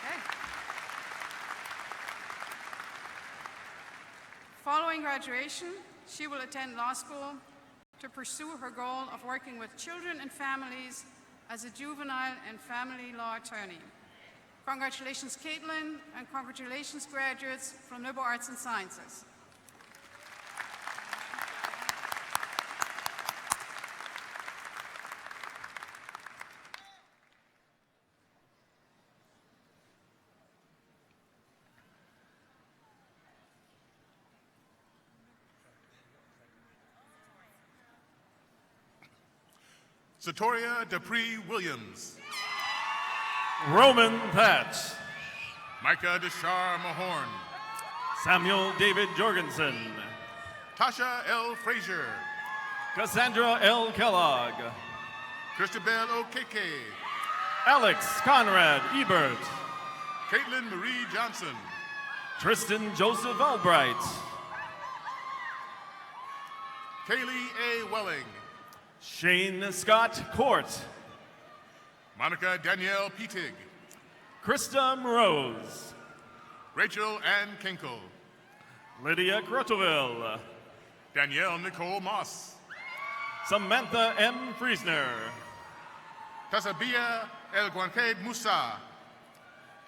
Okay. Following graduation, she will attend law school to pursue her goal of working with children and families as a juvenile and family law attorney. Congratulations, Caitlin, and congratulations, graduates from Liberal Arts and Sciences. Satoria Dupree Williams. Roman Patch. Micah Deshar Mahorn. Samuel David Jorgensen. Tasha L. Frazier. Cassandra L. Kellogg. Christabel Okeke. Alex Conrad Ebert. Caitlin Marie Johnson. Tristan Joseph Albright. Kaylee A. Welling. Shane Scott Court. Monica Danielle Petig. Krista Rose. Rachel Ann Kinkle. Lydia Crotoville. Danielle Nicole Moss. Samantha M. Friesner. Tasabia El Guanked Musa.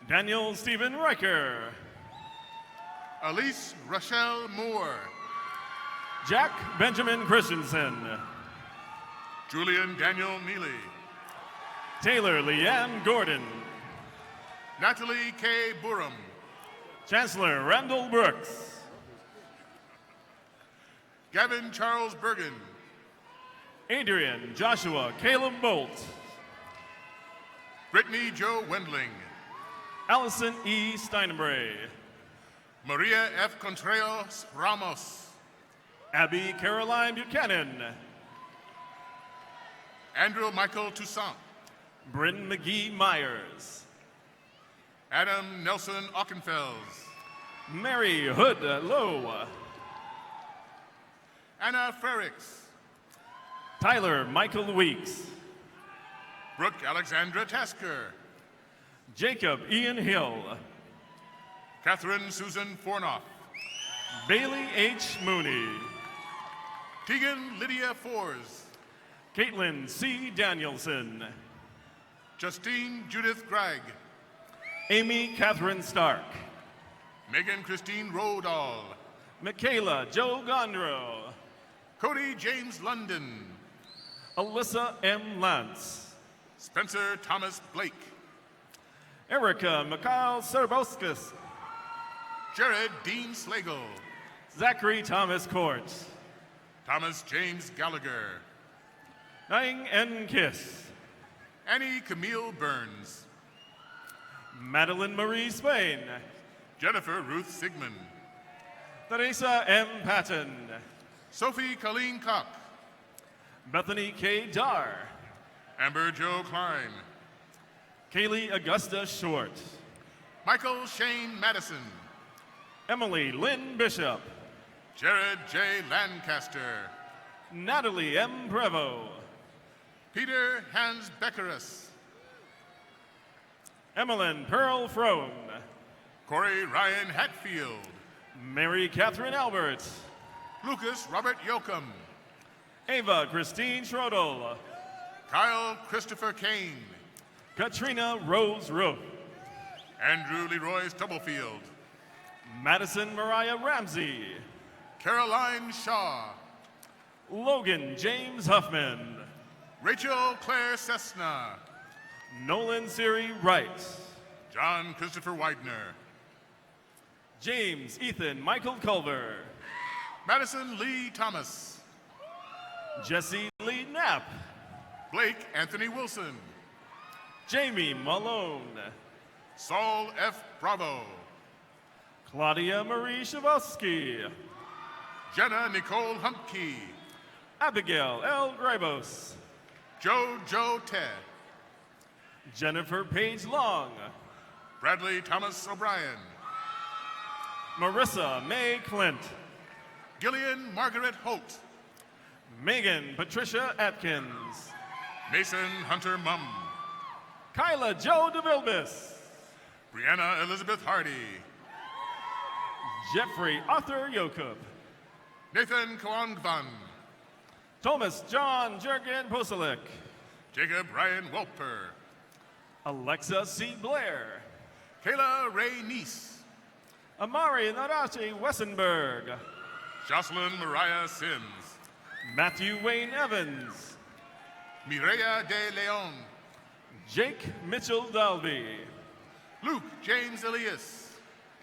Daniel Stephen Riker. Elise Rochelle Moore. Jack Benjamin Christensen. Julian Daniel Neely. Taylor Leanne Gordon. Natalie K. Burham. Chancellor Randall Brooks. Gavin Charles Bergen. Adrian Joshua Caleb Bolt. Brittany Joe Wendling. Allison E. Steinbray. Maria F. Contreras Ramos. Abby Caroline Buchanan. Andrew Michael Toussaint. Bryn McGee Myers. Adam Nelson Ockenfels. Mary Hood Lowe. Anna Frericks. Tyler Michael Weeks. Brooke Alexandra Tasker. Jacob Ian Hill. Catherine Susan Fornoff. Bailey H. Mooney. Tegan Lydia Fors. Caitlin C. Danielson. Justine Judith Gregg. Amy Catherine Stark. Megan Christine Rodall. Michaela Joe Gondro. Cody James London. Alyssa M. Lance. Spencer Thomas Blake. Erica Mikhail Serboskis. Jared Dean Slagle. Zachary Thomas Court. Thomas James Gallagher. Naing N. Kiss. Annie Camille Burns. Madeline Marie Spain. Jennifer Ruth Sigmund. Teresa M. Patton. Sophie Colleen Koch. Bethany K. Dar. Amber Joe Klein. Kaylee Augusta Short. Michael Shane Madison. Emily Lynn Bishop. Jared J. Lancaster. Natalie M. Prevo. Peter Hans Beckerus. Emmeline Pearl Frone. Corey Ryan Hatfield. Mary Catherine Albert. Lucas Robert Yoakum. Ava Christine Schrodel. Kyle Christopher Kane. Katrina Rose Roof. Andrew Leroy Stubblefield. Madison Mariah Ramsey. Caroline Shaw. Logan James Huffman. Rachel Claire Cessna. Nolan Siri Wright. John Christopher Widener. James Ethan Michael Culver. Madison Lee Thomas. Jesse Lee Knapp. Blake Anthony Wilson. Jamie Malone. Saul F. Bravo. Claudia Marie Shavosky. Jenna Nicole Humpkey. Abigail L. Gribos. Joe Ted. Jennifer Page Long. Bradley Thomas O'Brien. Marissa May Clint. Gillian Margaret Holt. Megan Patricia Atkins. Mason Hunter Mum. Kyla Joe DeVilbis. Brianna Elizabeth Hardy. Jeffrey Arthur Yokub. Nathan Kawangvan. Thomas John Jurgen Poselick. Jacob Ryan Welper. Alexa C. Blair. Kayla Ray Neese. Amari Narachi Wessenberg. Jocelyn Mariah Sims. Matthew Wayne Evans. Mireya De Leon. Jake Mitchell Dalby. Luke James Elias.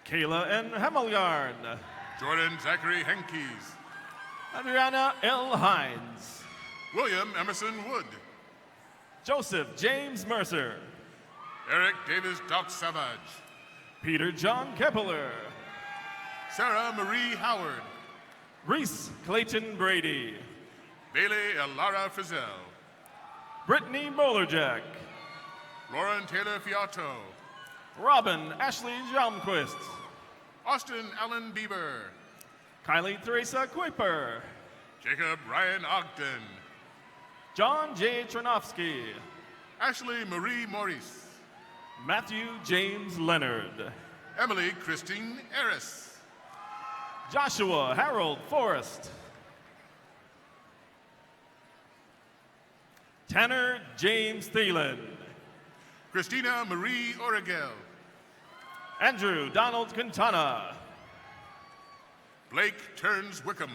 Kayla N. Hemmelgarn. Jordan Zachary Henkes. Adriana L. Hines. William Emerson Wood. Joseph James Mercer. Eric Davis Doc Savage. Peter John Keppeler. Sarah Marie Howard. Reese Clayton Brady. Bailey Elara Frizzell. Brittany Molerjack. Lauren Taylor Fiato. Robin Ashley Jalmquist. Austin Allen Bieber. Kylie Teresa Kuiper. Jacob Ryan Ogden. John J. Tronovsky. Ashley Marie Maurice. Matthew James Leonard. Emily Christine Eris. Joshua Harold Forrest. Tanner James Thielen. Christina Marie Origel. Andrew Donald Quintana. Blake Turns Wickham.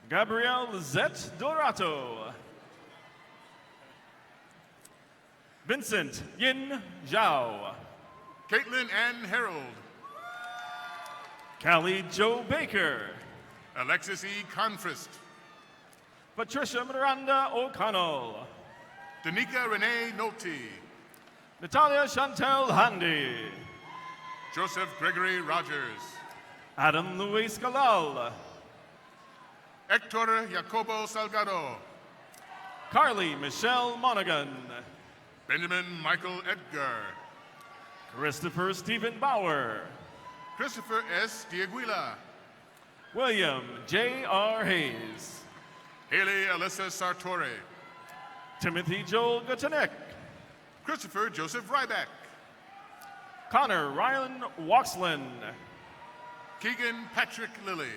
Gabrielle Lizette Dorato. Vincent Yin Zhao. Caitlin Ann Harold. Callie Joe Baker. Alexis E. Confrist. Patricia Miranda O'Connell. Danica Renee Nolte. Natalia Chantel Handy. Joseph Gregory Rogers. Adam Luis Galal. Hector Jacobo Salgado. Carly Michelle Monaghan. Benjamin Michael Edgar. Christopher Stephen Bauer. Christopher S. Diaguila. William J.R. Hayes. Haley Alyssa Sartori. Timothy Joel Gutanek. Christopher Joseph Ryback. Connor Ryan Waxlin. Keegan Patrick Lilly.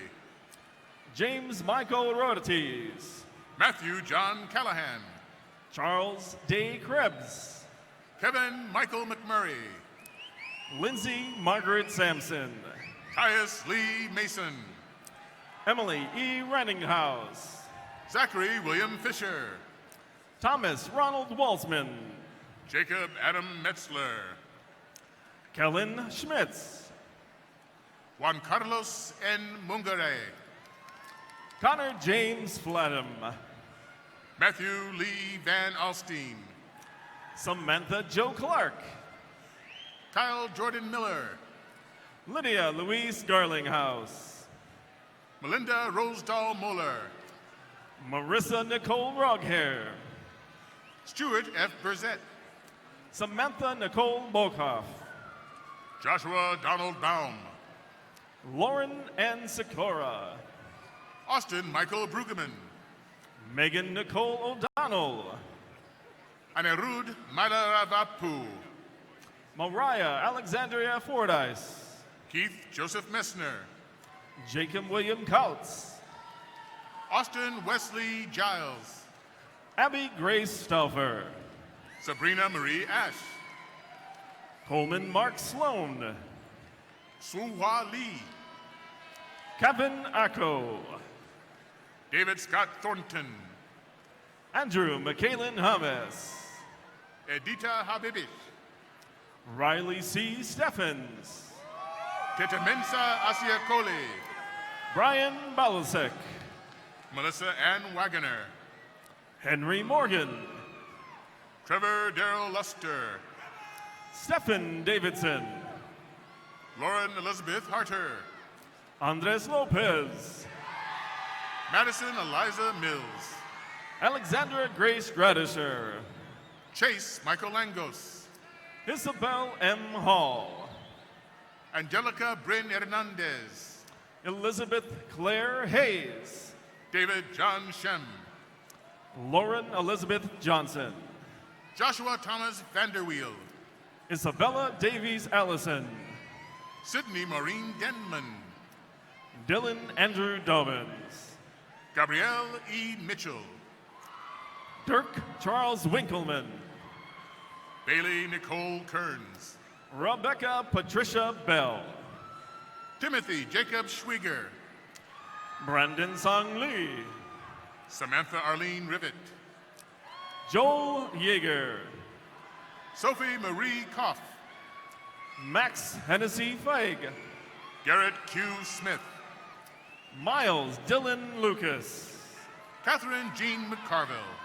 James Michael Rodates. Matthew John Callahan. Charles Day Krebs. Kevin Michael McMurray. Lindsay Margaret Sampson. Caius Lee Mason. Emily E. Renninghaus. Zachary William Fisher. Thomas Ronald Walsman. Jacob Adam Metzler. Kellen Schmitz. Juan Carlos N. Mungare. Connor James Flatham. Matthew Lee Van Alstine. Samantha Joe Clark. Kyle Jordan Miller. Lydia Louise Garlinghouse. Melinda Rosedal Moeller. Marissa Nicole Roghair. Stuart F. Burzett. Samantha Nicole Bokoff. Joshua Donald Baum. Lauren Ann Sikora. Austin Michael Brueggemann. Megan Nicole O'Donnell. Anirudh Malaravapu. Mariah Alexandria Fordyce. Keith Joseph Messner. Jacob William Kautz. Austin Wesley Giles. Abby Grace Stauffer. Sabrina Marie Ash. Coleman Mark Sloan. Suhua Lee. Kevin Acko. David Scott Thornton. Andrew McKaylin Hames. Edita Habibit. Riley C. Steffens. Tetemensa Asiakole. Brian Balasek. Melissa Ann Wagoner. Henry Morgan. Trevor Darrell Luster. Stephen Davidson. Lauren Elizabeth Harter. Andres Lopez. Madison Eliza Mills. Alexandra Grace Gradisher. Chase Michael Langos. Isabel M. Hall. Angelica Bryn Hernandez. Elizabeth Claire Hayes. David John Shem. Lauren Elizabeth Johnson. Joshua Thomas Vanderweel. Isabella Davies Allison. Sydney Maureen Denman. Dylan Andrew Dobbins. Gabrielle E. Mitchell. Dirk Charles Winkleman. Bailey Nicole Kearns. Rebecca Patricia Bell. Timothy Jacob Schwieger. Brandon Song Lee. Samantha Arlene Rivet. Joel Yeager. Sophie Marie Koff. Max Hennessy Feig. Garrett Q. Smith. Miles Dylan Lucas. Catherine Jean McCarville.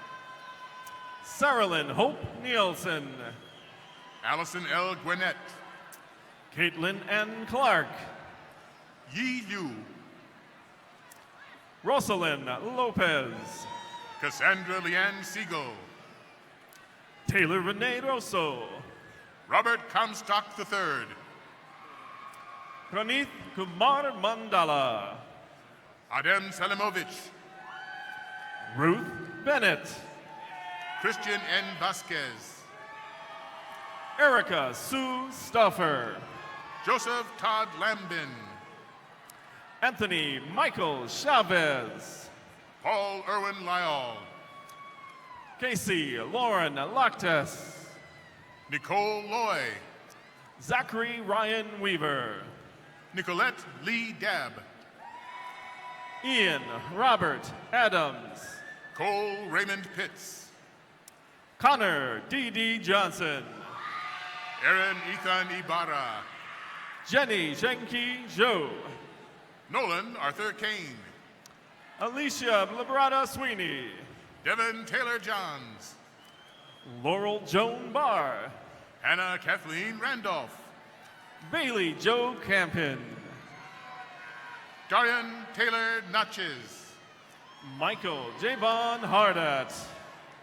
Saralyn Hope Nielsen. Allison L. Gwinnett. Caitlin N. Clark. Yi Liu. Rosalind Lopez. Cassandra Leanne Siegel. Taylor Renee Rosso. Robert Comstock III. Pranith Kumar Mandala. Adem Salimovich. Ruth Bennett. Christian N. Vasquez. Erica Sue Stuffer. Joseph Todd Lambin. Anthony Michael Chavez. Paul Irwin Lyall. Casey Lauren Lactus. Nicole Loy. Zachary Ryan Weaver. Nicolette Lee Dabb. Ian Robert Adams. Cole Raymond Pitts. Connor D.D. Johnson. Aaron Ethan Ibarra. Jenny Shenki Zhou. Nolan Arthur Kane. Alicia Librata Sweeney. Devin Taylor Johns. Laurel Joan Barr. Hannah Kathleen Randolph. Bailey Joe Campion. Darian Taylor Natchez. Michael Javon Hardat.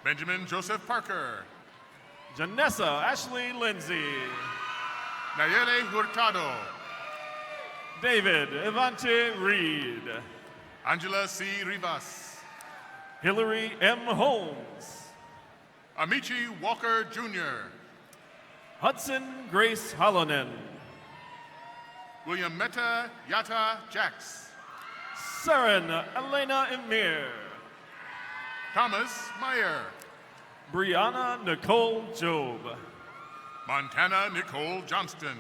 Benjamin Joseph Parker. Janessa Ashley Lindsay. Nayeli Hurtado. David Evante Reed. Angela C. Rivas. Hillary M. Holmes. Amici Walker Jr. Hudson Grace Hollonen. William Meta Yata Jax. Saren Elena Emir. Thomas Meyer. Brianna Nicole Job. Montana Nicole Johnston.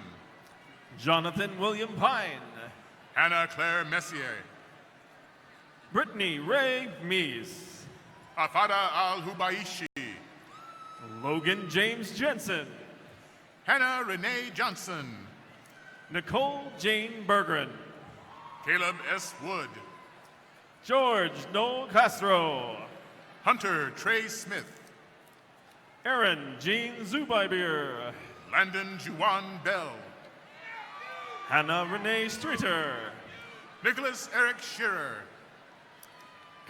Jonathan William Pine. Hannah Claire Messier. Brittany Ray Meese. Afada Al-Hubaishi. Logan James Jensen. Hannah Renee Johnson. Nicole Jane Bergren. Caleb S. Wood. George Noel Castro. Hunter Trey Smith. Aaron Jean Zubaibir. Landon Juwan Bell. Hannah Renee Streeter. Nicholas Eric Shearer.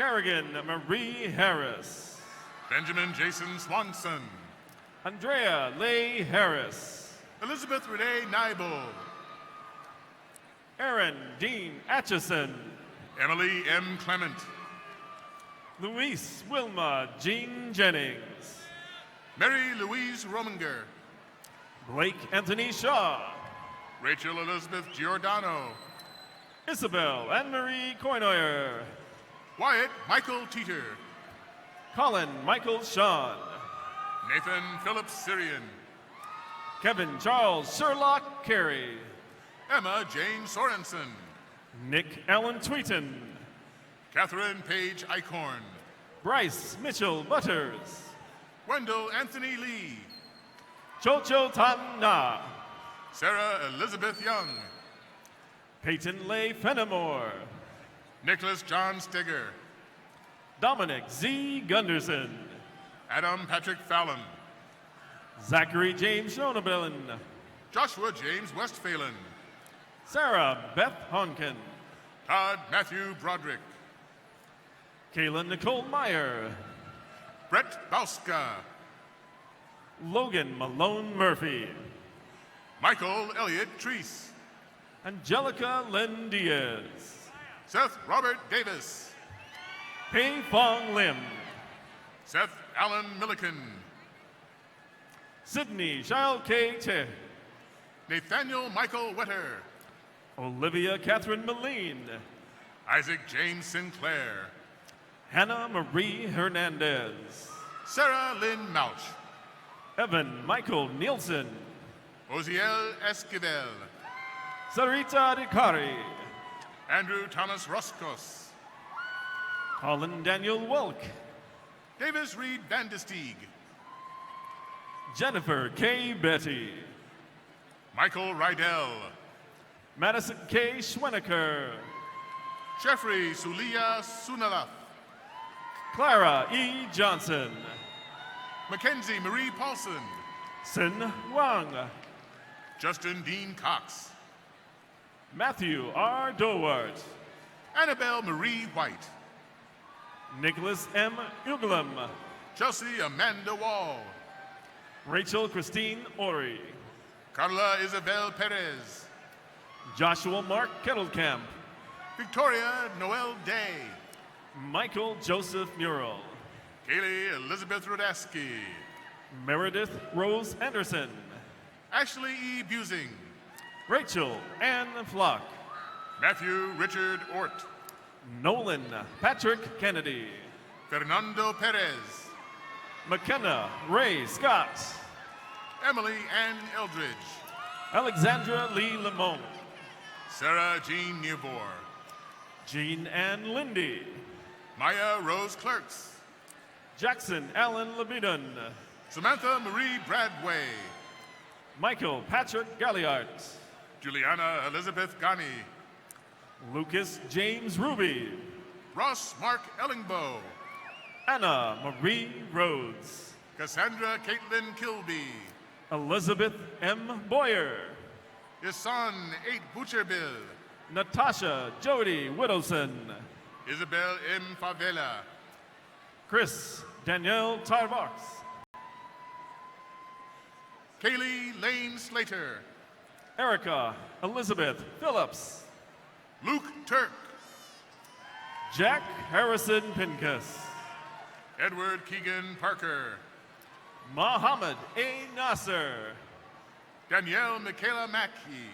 Kerrigan Marie Harris. Benjamin Jason Swanson. Andrea Leigh Harris. Elizabeth Renee Nybel. Aaron Dean Atchison. Emily M. Clement. Luis Wilma Jean Jennings. Mary Louise Rominger. Blake Anthony Shaw. Rachel Elizabeth Giordano. Isabel Anne-Marie Coynoyer. Wyatt Michael Teeter. Colin Michael Sean. Nathan Phillips Syrian. Kevin Charles Sherlock Carey. Emma Jane Sorensen. Nick Allen Tweeton. Catherine Page Eichhorn. Bryce Mitchell Butters. Wendell Anthony Lee. Chocho Tan Na. Sarah Elizabeth Young. Peyton Leigh Fenimore. Nicholas John Steger. Dominic Z. Gunderson. Adam Patrick Fallon. Zachary James Schonebellen. Joshua James Westphalen. Sarah Beth Honkin. Todd Matthew Broderick. Kayla Nicole Meyer. Brett Bauska. Logan Malone Murphy. Michael Elliott Treese. Angelica Lynn Diaz. Seth Robert Davis. Pei Fong Lim. Seth Allen Milliken. Sydney Shao K. Te. Nathaniel Michael Wetter. Olivia Catherine Moline. Isaac James Sinclair. Hannah Marie Hernandez. Sarah Lynn Mouch. Evan Michael Nielsen. Oziel Esquivel. Sarita Dikari. Andrew Thomas Roscos. Colin Daniel Welk. Davis Reed Van de Steeg. Jennifer K. Betty. Michael Rydell. Madison K. Schweneker. Jeffrey Sulia Sunalath. Clara E. Johnson. Mackenzie Marie Paulson. Sin Wang. Justin Dean Cox. Matthew R. Dowart. Annabelle Marie White. Nicholas M. Uglam. Chelsea Amanda Wall. Rachel Christine Ori. Carla Isabel Perez. Joshua Mark Kettlekamp. Victoria Noel Day. Michael Joseph Murrell. Kaylee Elizabeth Rudaski. Meredith Rose Anderson. Ashley E. Busing. Rachel Ann Flock. Matthew Richard Ort. Nolan Patrick Kennedy. Fernando Perez. McKenna Ray Scott. Emily Ann Eldridge. Alexandra Lee Lamont. Sarah Jean Neubor. Jean Ann Lindy. Maya Rose Clerks. Jackson Allen Lebedon. Samantha Marie Bradway. Michael Patrick Galliard. Juliana Elizabeth Ghani. Lucas James Ruby. Ross Mark Ellingbow. Anna Marie Rhodes. Cassandra Caitlin Kilby. Elizabeth M. Boyer. Isan 8 Butcherbill. Natasha Jody Whittleson. Isabel M. Favela. Chris Danielle Tarbox. Kaylee Lane Slater. Erica Elizabeth Phillips. Luke Turk. Jack Harrison Pincus. Edward Keegan Parker. Mohammed A. Nasser. Danielle Michaela Mackey.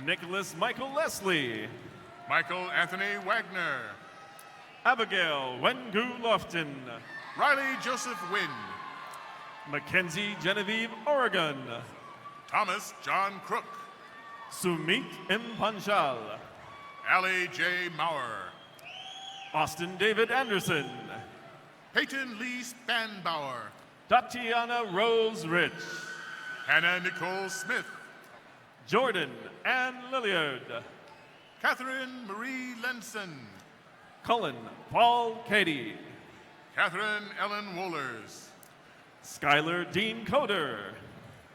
Nicholas Michael Leslie. Michael Anthony Wagner. Abigail Wengu Lofton. Riley Joseph Wynn. Mackenzie Genevieve Oregon. Thomas John Crook. Sumit M. Panchal. Allie J. Maurer. Austin David Anderson. Peyton Lee Spanbauer. Tatiana Rose Rich. Hannah Nicole Smith. Jordan Ann Lilliard. Catherine Marie Lenson. Cullen Paul Cady. Catherine Ellen Wohlers. Skylar Dean Coder.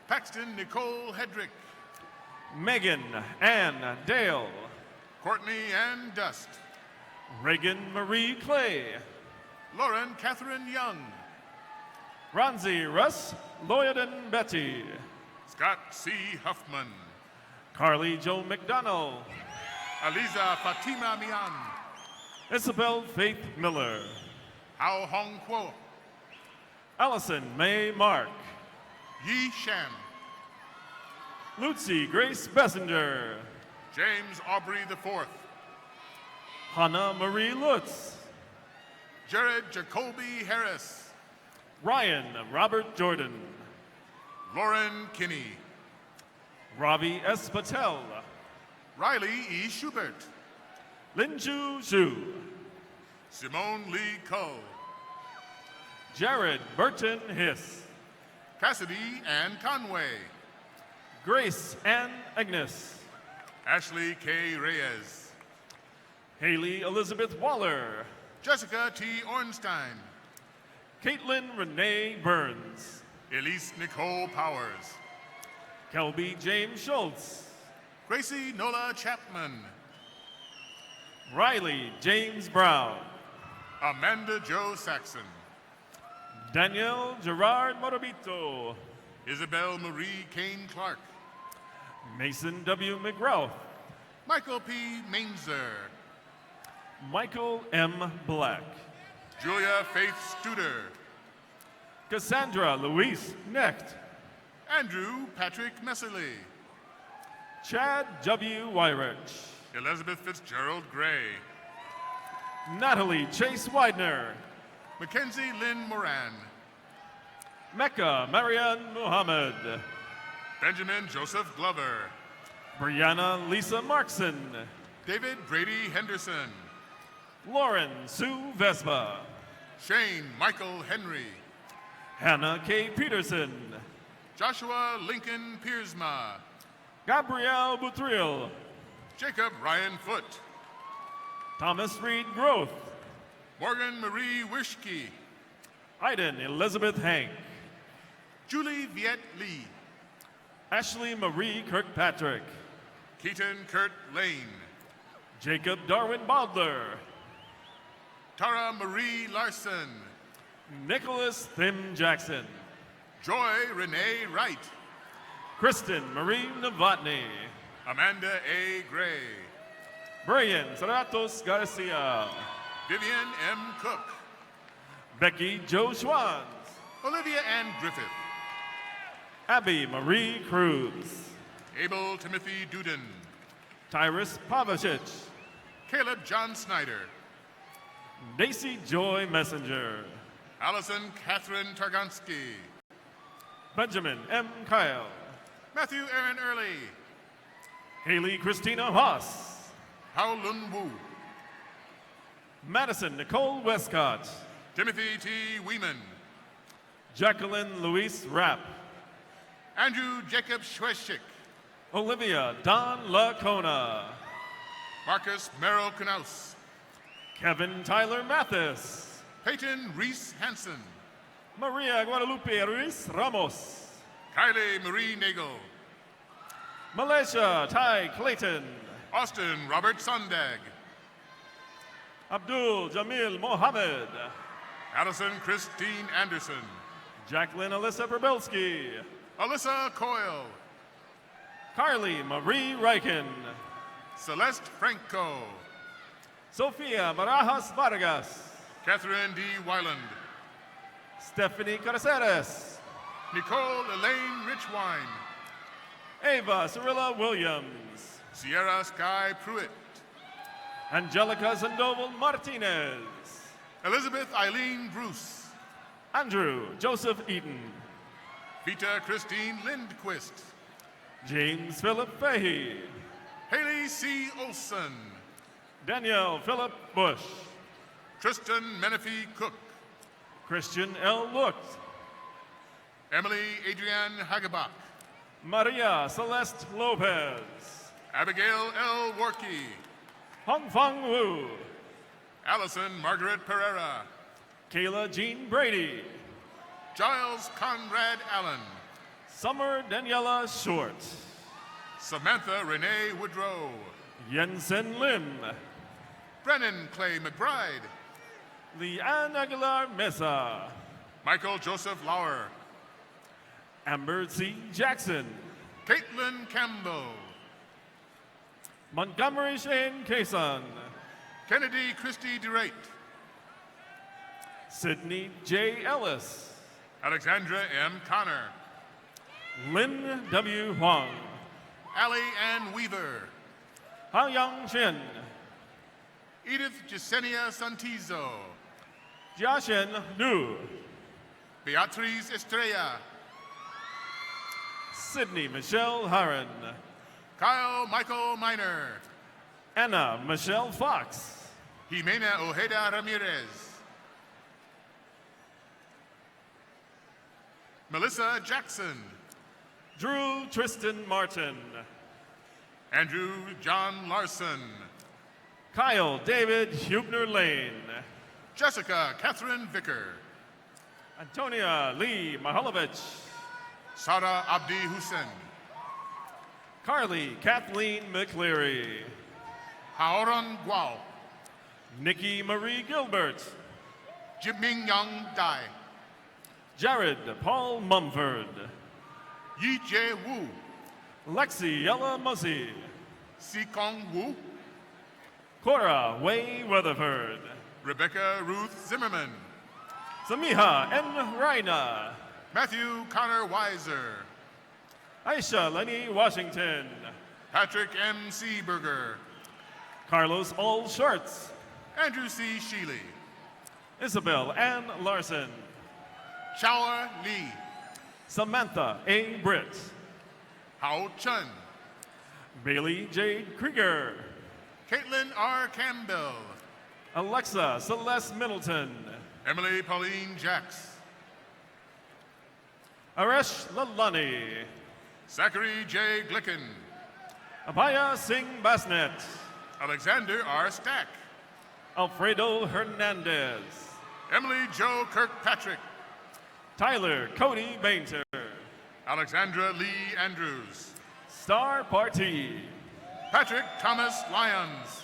Paxton Nicole Hedrick. Megan Ann Dale. Courtney Ann Dust. Reagan Marie Clay. Lauren Catherine Young. Ronzi Russ Loyden Betty. Scott C. Huffman. Carly Jo McDonald. Aliza Fatima Mian. Isabel Faith Miller. Hao Hong Kuo. Allison May Mark. Yi Shan. Lucy Grace Bessinger. James Aubrey IV. Hannah Marie Lutz. Jared Jacoby Harris. Ryan Robert Jordan. Lauren Kinney. Ravi S. Patel. Riley E. Schubert. Linju Zhu. Simone Lee Ko. Jared Burton Hiss. Cassidy Ann Conway. Grace Ann Agnes. Ashley K. Reyes. Haley Elizabeth Waller. Jessica T. Ornstein. Caitlin Renee Burns. Elise Nicole Powers. Kelby James Schultz. Gracie Nola Chapman. Riley James Brown. Amanda Jo Saxon. Danielle Gerard Morabito. Isabel Marie Kane Clark. Mason W. McGrath. Michael P. Mainzer. Michael M. Black. Julia Faith Studer. Cassandra Louise Knecht. Andrew Patrick Messerly. Chad W. Wyrich. Elizabeth Fitzgerald Gray. Natalie Chase Widener. Mackenzie Lynn Moran. Mecca Marianne Muhammad. Benjamin Joseph Glover. Brianna Lisa Markson. David Brady Henderson. Lauren Sue Vespa. Shane Michael Henry. Hannah K. Peterson. Joshua Lincoln Piersma. Gabrielle Butril. Jacob Ryan Foote. Thomas Reed Groth. Morgan Marie Wishke. Iden Elizabeth Hank. Julie Viet Lee. Ashley Marie Kirkpatrick. Keaton Kurt Lane. Jacob Darwin Baldler. Tara Marie Larson. Nicholas Tim Jackson. Joy Renee Wright. Kristen Marie Novotny. Amanda A. Gray. Brian Saratos Garcia. Vivian M. Cook. Becky Jo Schwanz. Olivia Ann Griffith. Abby Marie Cruz. Abel Timothy Duden. Tyrus Pavachich. Caleb John Snyder. Daisy Joy Messenger. Allison Catherine Targonsky. Benjamin M. Kyle. Matthew Aaron Early. Haley Christina Haas. Hao Lun Wu. Madison Nicole Westcott. Timothy T. Weeman. Jacqueline Louise Rapp. Andrew Jacob Schweschik. Olivia Don Lacona. Marcus Merrill Knaus. Kevin Tyler Mathis. Peyton Reese Hansen. Maria Guadalupe Ruiz Ramos. Kylie Marie Nagel. Malaysia Ty Clayton. Austin Robert Sondag. Abdul Jamil Mohammed. Allison Christine Anderson. Jacqueline Alyssa Brabelski. Alyssa Coyle. Carly Marie Reichen. Celeste Franco. Sofia Barajas Vargas. Catherine D. Weiland. Stephanie Carceres. Nicole Elaine Richwine. Ava Cirilla Williams. Sierra Sky Pruitt. Angelica Sandoval Martinez. Elizabeth Eileen Bruce. Andrew Joseph Eaton. Vita Christine Lindquist. James Philip Fahey. Haley C. Olson. Danielle Philip Bush. Tristan Menifee Cook. Christian L. Lucht. Emily Adrienne Hagebach. Maria Celeste Lopez. Abigail L. Warkey. Hong Fong Wu. Allison Margaret Pereira. Kayla Jean Brady. Giles Conrad Allen. Summer Daniela Short. Samantha Renee Woodrow. Yensen Lim. Brennan Clay McBride. Leanne Aguilar Mesa. Michael Joseph Lauer. Amber C. Jackson. Caitlin Campbell. Montgomery Shane Cason. Kennedy Christie DeRate. Sydney J. Ellis. Alexandra M. Connor. Lynn W. Huang. Allie Ann Weaver. Haoyang Shin. Edith Jasenia Santizo. Jiaxian Nu. Beatriz Estrella. Sydney Michelle Harron. Kyle Michael Miner. Anna Michelle Fox. Jimena Ojeda Ramirez. Melissa Jackson. Drew Tristan Martin. Andrew John Larson. Kyle David Hubner Lane. Jessica Catherine Vicker. Antonia Lee Mahalovich. Sara Abdi Hussein. Carly Kathleen McCleary. Haoran Guao. Nikki Marie Gilbert. Jiming Young Dai. Jared Paul Mumford. Yi Jae Wu. Lexi Ella Muzzy. Si Kong Wu. Cora Wei Weatherford. Rebecca Ruth Zimmerman. Samiha N. Raina. Matthew Connor Weiser. Aisha Lenny Washington. Patrick M. Seaberger. Carlos All Shorts. Andrew C. Sheely. Isabel Ann Larson. Chaoa Lee. Samantha A. Britt. Hao Chun. Bailey Jade Krieger. Caitlin R. Campbell. Alexa Celeste Middleton. Emily Pauline Jacks. Aresh Lalani. Zachary J. Glicken. Abhaya Singh Basnet. Alexander R. Stack. Alfredo Hernandez. Emily Jo Kirkpatrick. Tyler Cody Bainter. Alexandra Lee Andrews. Star Party. Patrick Thomas Lyons.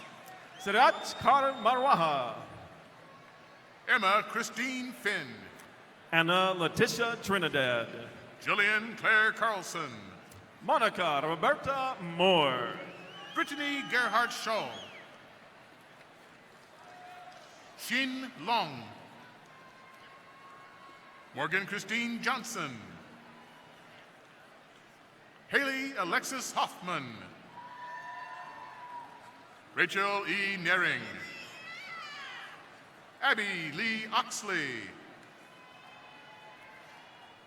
Sirat Kar Marwaha. Emma Christine Finn. Anna Letitia Trinidad. Jillian Claire Carlson. Monica Roberta Moore. Brittany Gerhardt Shaw. Shin Long. Morgan Christine Johnson. Haley Alexis Hoffman. Rachel E. Nering. Abby Lee Oxley.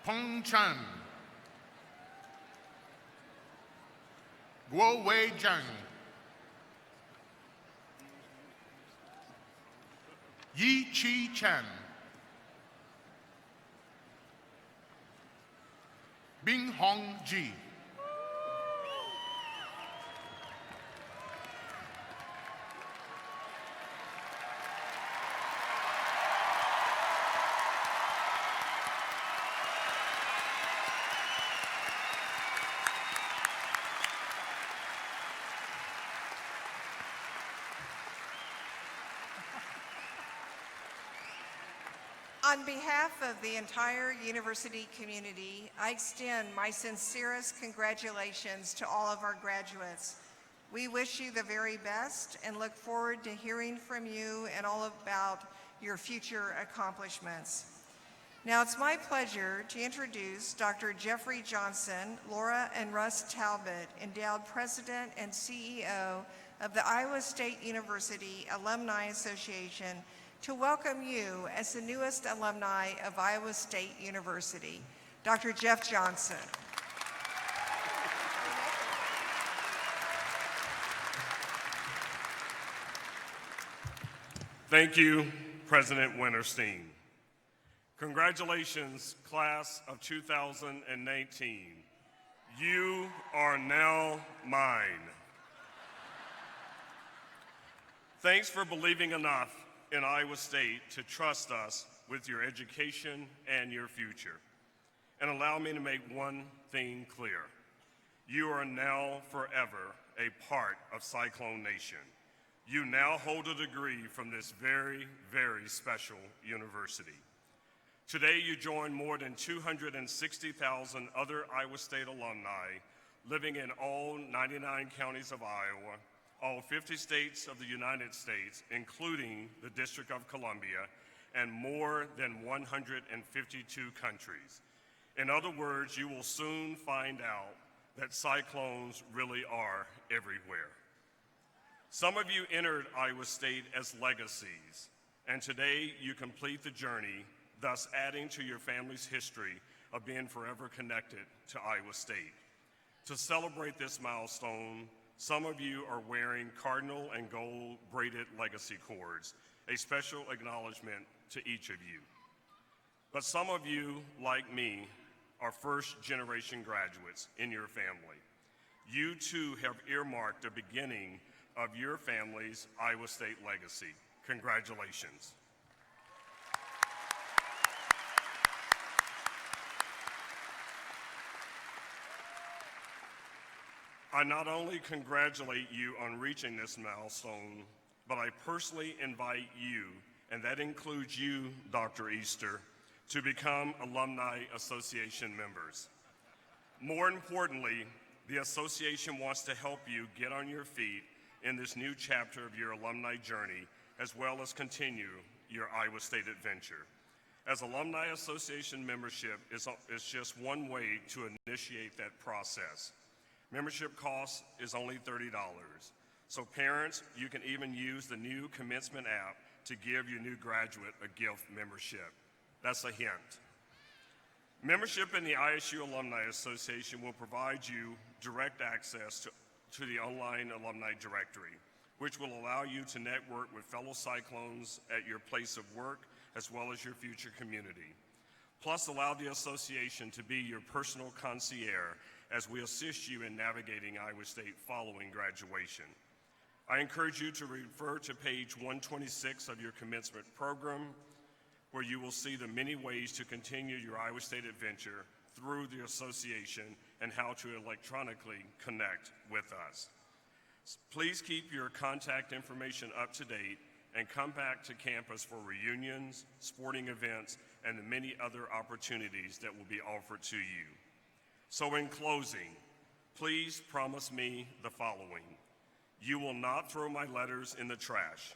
Peng Chan. Guo Wei Zhang. Yi Chi Chan. Bing Hong Ji. On behalf of the entire university community, I extend my sincerest congratulations to all of our graduates. We wish you the very best and look forward to hearing from you and all about your future accomplishments. Now it's my pleasure to introduce Dr. Jeffrey Johnson, Laura and Russ Talbot, Endowed President and CEO of the Iowa State University Alumni Association, to welcome you as the newest alumni of Iowa State University. Dr. Jeff Johnson. Thank you, President Winterstein. Congratulations, class of 2019. You are now mine. Thanks for believing enough in Iowa State to trust us with your education and your future. And allow me to make one thing clear. You are now forever a part of Cyclone Nation. You now hold a degree from this very, very special university. Today, you join more than 260,000 other Iowa State alumni living in all 99 counties of Iowa, all 50 states of the United States, including the District of Columbia, and more than 152 countries. In other words, you will soon find out that cyclones really are everywhere. Some of you entered Iowa State as legacies, and today you complete the journey, thus adding to your family's history of being forever connected to Iowa State. To celebrate this milestone, some of you are wearing cardinal and gold braided legacy cords, a special acknowledgement to each of you. But some of you, like me, are first-generation graduates in your family. You too have earmarked the beginning of your family's Iowa State legacy. Congratulations. I not only congratulate you on reaching this milestone, but I personally invite you, and that includes you, Dr. Easter, to become Alumni Association members. More importantly, the association wants to help you get on your feet in this new chapter of your alumni journey, as well as continue your Iowa State adventure. As Alumni Association membership is just one way to initiate that process. Membership cost is only $30. So parents, you can even use the new commencement app to give your new graduate a gift membership. That's a hint. Membership in the ISU Alumni Association will provide you direct access to the online alumni directory, which will allow you to network with fellow Cyclones at your place of work as well as your future community. Plus, allow the association to be your personal concierge as we assist you in navigating Iowa State following graduation. I encourage you to refer to page 126 of your commencement program, where you will see the many ways to continue your Iowa State adventure through the association and how to electronically connect with us. Please keep your contact information up to date and come back to campus for reunions, sporting events, and the many other opportunities that will be offered to you. So in closing, please promise me the following. You will not throw my letters in the trash.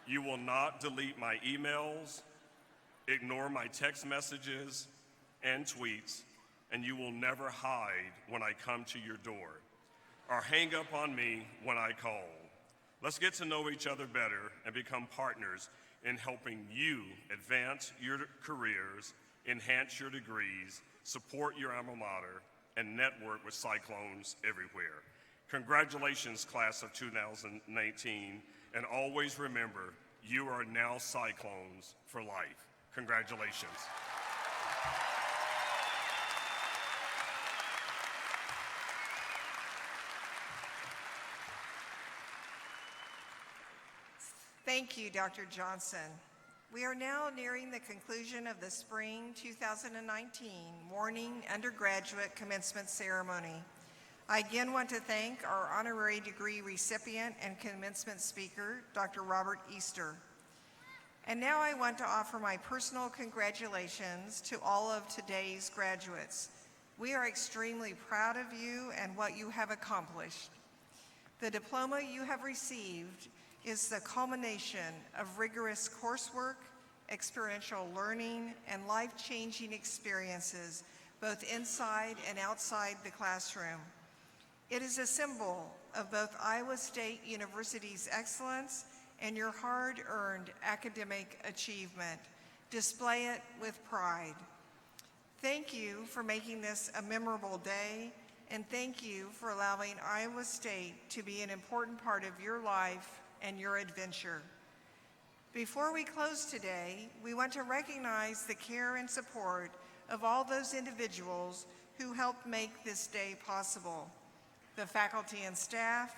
You will not delete my emails, ignore my text messages and tweets, and you will never hide when I come to your door or hang up on me when I call. Let's get to know each other better and become partners in helping you advance your careers, enhance your degrees, support your alma mater, and network with Cyclones everywhere. Congratulations, class of 2019, and always remember, you are now Cyclones for life. Congratulations. Thank you, Dr. Johnson. We are now nearing the conclusion of the Spring 2019 Morning Undergraduate Commencement Ceremony. I again want to thank our honorary degree recipient and commencement speaker, Dr. Robert Easter. And now I want to offer my personal congratulations to all of today's graduates. We are extremely proud of you and what you have accomplished. The diploma you have received is the culmination of rigorous coursework, experiential learning, and life-changing experiences, both inside and outside the classroom. It is a symbol of both Iowa State University's excellence and your hard-earned academic achievement. Display it with pride. Thank you for making this a memorable day, and thank you for allowing Iowa State to be an important part of your life and your adventure. Before we close today, we want to recognize the care and support of all those individuals who helped make this day possible. The faculty and staff,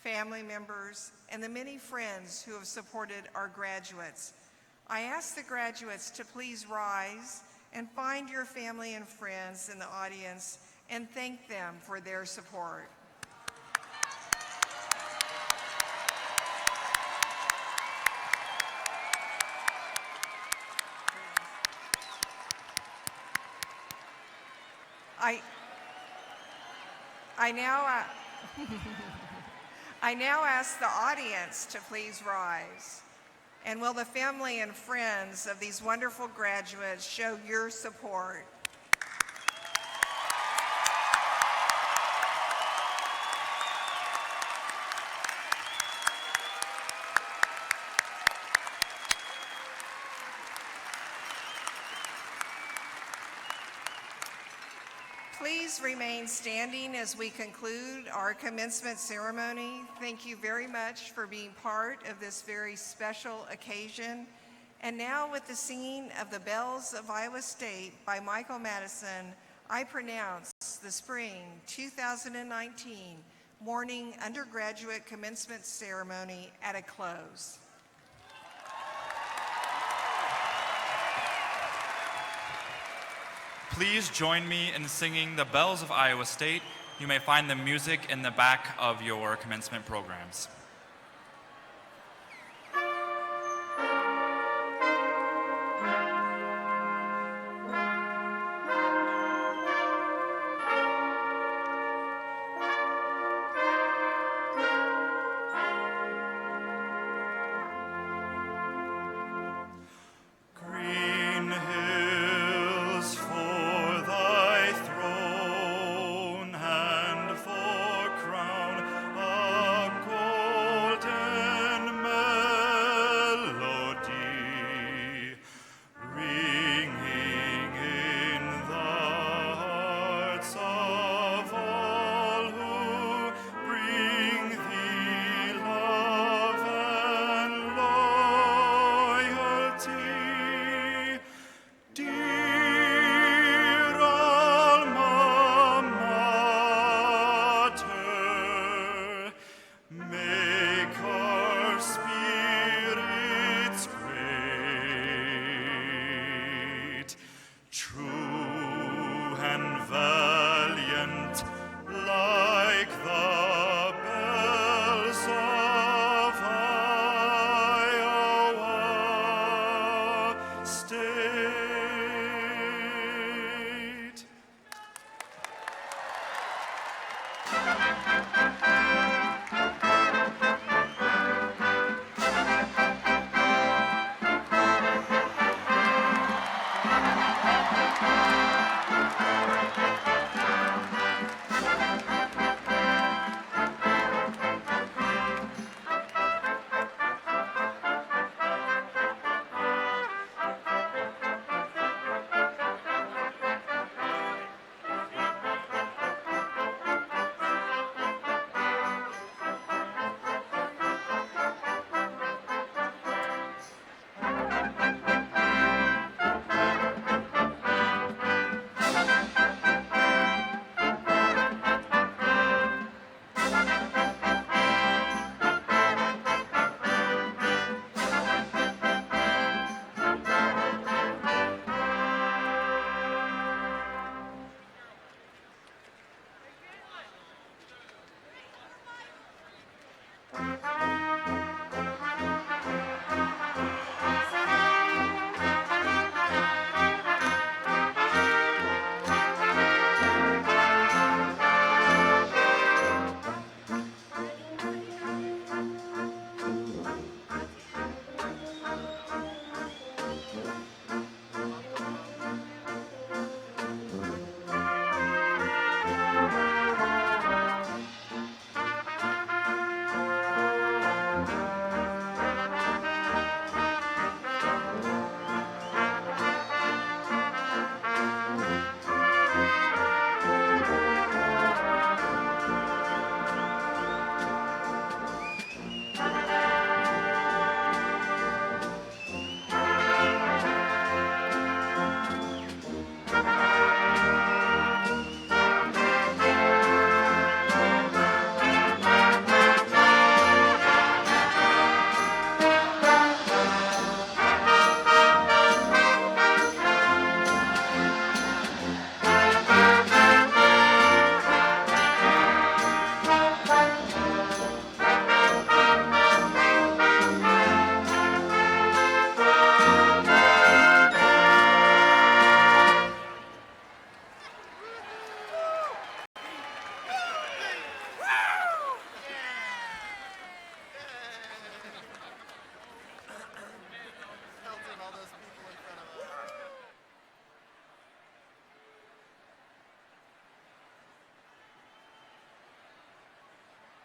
family members, and the many friends who have supported our graduates. I ask the graduates to please rise and find your family and friends in the audience and thank them for their support. I now ask the audience to please rise. And will the family and friends of these wonderful graduates show your support? Please remain standing as we conclude our commencement ceremony. Thank you very much for being part of this very special occasion. And now, with the singing of the Bells of Iowa State by Michael Madison, I pronounce the Spring 2019 Morning Undergraduate Commencement Ceremony at a close. Please join me in singing the Bells of Iowa State. You may find the music in the back of your commencement programs.